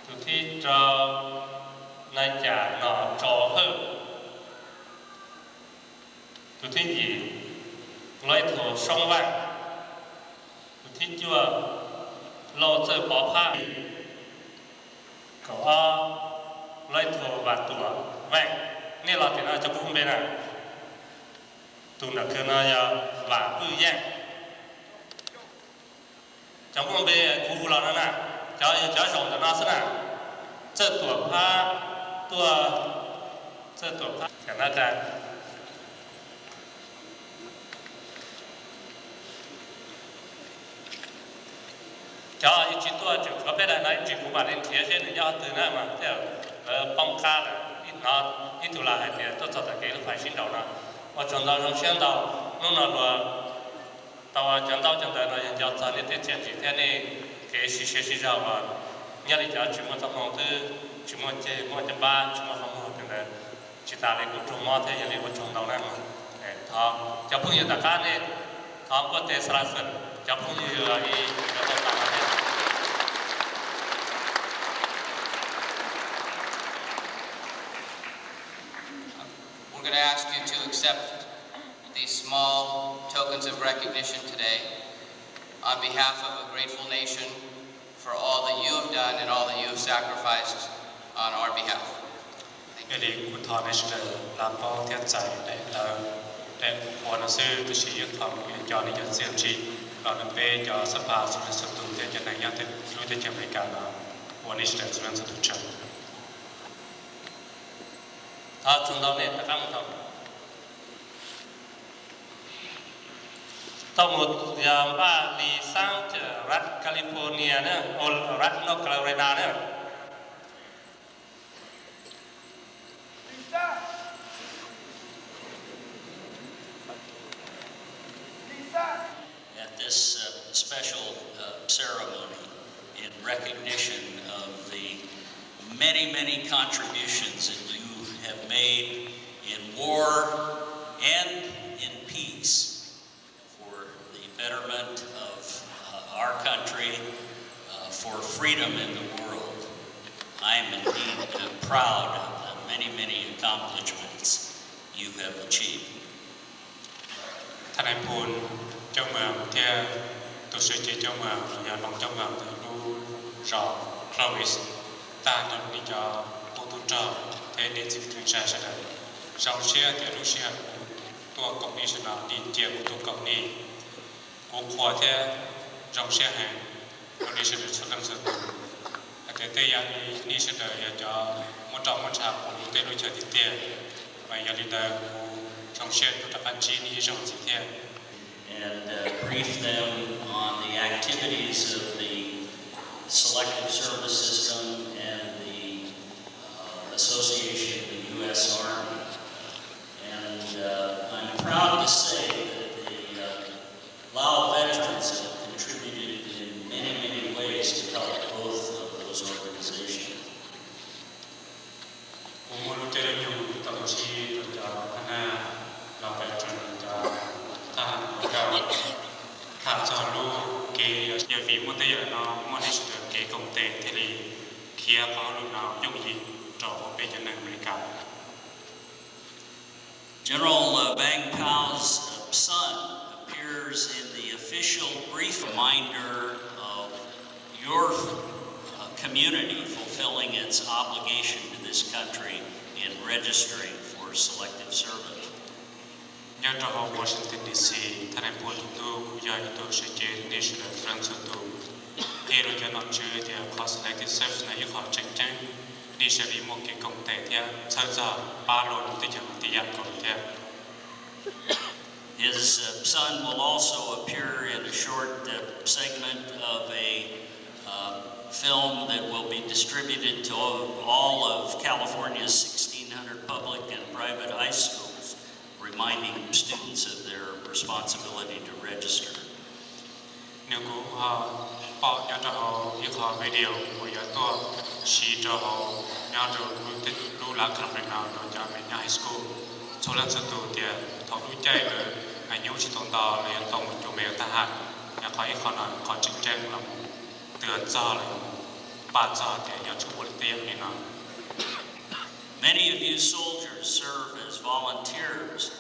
to the Zhao Naja No Zhao He. Tôi thích gì lấy thổ sông vàng tôi thích chưa lo chơi bỏ pha có lấy thổ và tủa vàng nên là thì nó cho cũng bên này tụi nó cứ nói và bự giang trong cũng bên khu là nó nè cho sống cho nó sẽ nè chơi tủa pha chơi tủa pha chẳng là cái cho những chuyện tôi chỉ có biết là nói chỉ của bạn nên thiệt chứ nên do từ nào mà theo bông ca là ít tuổi là hay thì tôi cho cái lúc phải xin đầu là và chọn đầu trong xin đầu lúc nào là tàu chọn đầu chọn đời là những giáo cho nên tiết tiền chỉ thế này cái sự ra và nhà đi cho chúng mình tập học từ chúng mình chơi một ba chúng mình không học được là chỉ ta lấy cũng trồng mò thế nhà đi cũng trồng đầu này mà thọ cho phương diện tất cả này Có có thể sẵn sàng chấp nhận đi vào tàu này. We're going to ask you to accept these small tokens of recognition today on behalf of a grateful nation for all that you have done and all that you have sacrificed on our behalf. Cái đi của thọ này sẽ làm bao thiết giải để của nó sư tôi sẽ yêu phòng cho nên dân riêng chi và nó về cho sắp vào sự sắp tụng để cho nên nhận được đối với cho mấy cả là của nó sẽ dẫn sự tụng trận. Thọ chúng ta này ta không thọ. Tàu một giờ ba đi sangรัฐ แคลิฟอร์เนียเนี่ยรัฐนอร์ทแคโรไลนาเนี่ย At this special ceremony in recognition of the many contributions that you have made in war and in peace for the betterment of our country, for freedom in the world. I am indeed proud of the many accomplishments you have achieved. ท่านนายพลเจ้าเมืองที่ตัวเสียเจ้าเมืองอย่าลงเจ้าเมืองแต่รู้รอคลาวิสตาจนนี่จะตัวตุเจ้าเทเดจิถึงใจเสด็จเราเชื่อแต่รู้เชื่อตัวกองนี้ชนะดีเจียตัวกองนี้กูขอที่เราเชื่อให้ตัวนี้เสด็จสุดลังสุดแต่เตยนี้เสด็จอย่าจะมุ่งจอมุ่งชาผมเตยรู้เชื่อที่เตยไปอย่าลีดand brief them on the activities of the Selective Service System and the Association of the U.S. Army. And I'm proud to say that the Lao veterans have contributed in many ways to help both of those organizations. General Bang Pao's son appears in the official brief reminder of your community fulfilling its obligation to this country in registering for selective service. Nhớ cho họ Washington DC, thành phố thủ đô, giờ tôi sẽ chơi National France thủ. Khi rồi cho nó chơi thì có selective service này họ tranh tranh, đi sẽ bị một cái công ty thì sau giờ 3 lô thì chẳng thì nhận công ty. His son will also appear in a short segment of a film that will be distributed to all of California's 1,600 public and private high schools, reminding students of their responsibility to register. Nếu có bảo nhau cho họ những họ video của nhà tôi, chỉ cho họ nhau cho lưu lạc làm việc nào rồi cho mình high school. Số lần sự tu thì họ đối chạy rồi ngày nhú chỉ tồn tại là hiện tổng chủ mèo ta hạt, nhà khỏi họ nói họ chính tranh là tưởng do là bạn do thì nhà chủ một tiệm như nào. Many of you soldiers serve as volunteers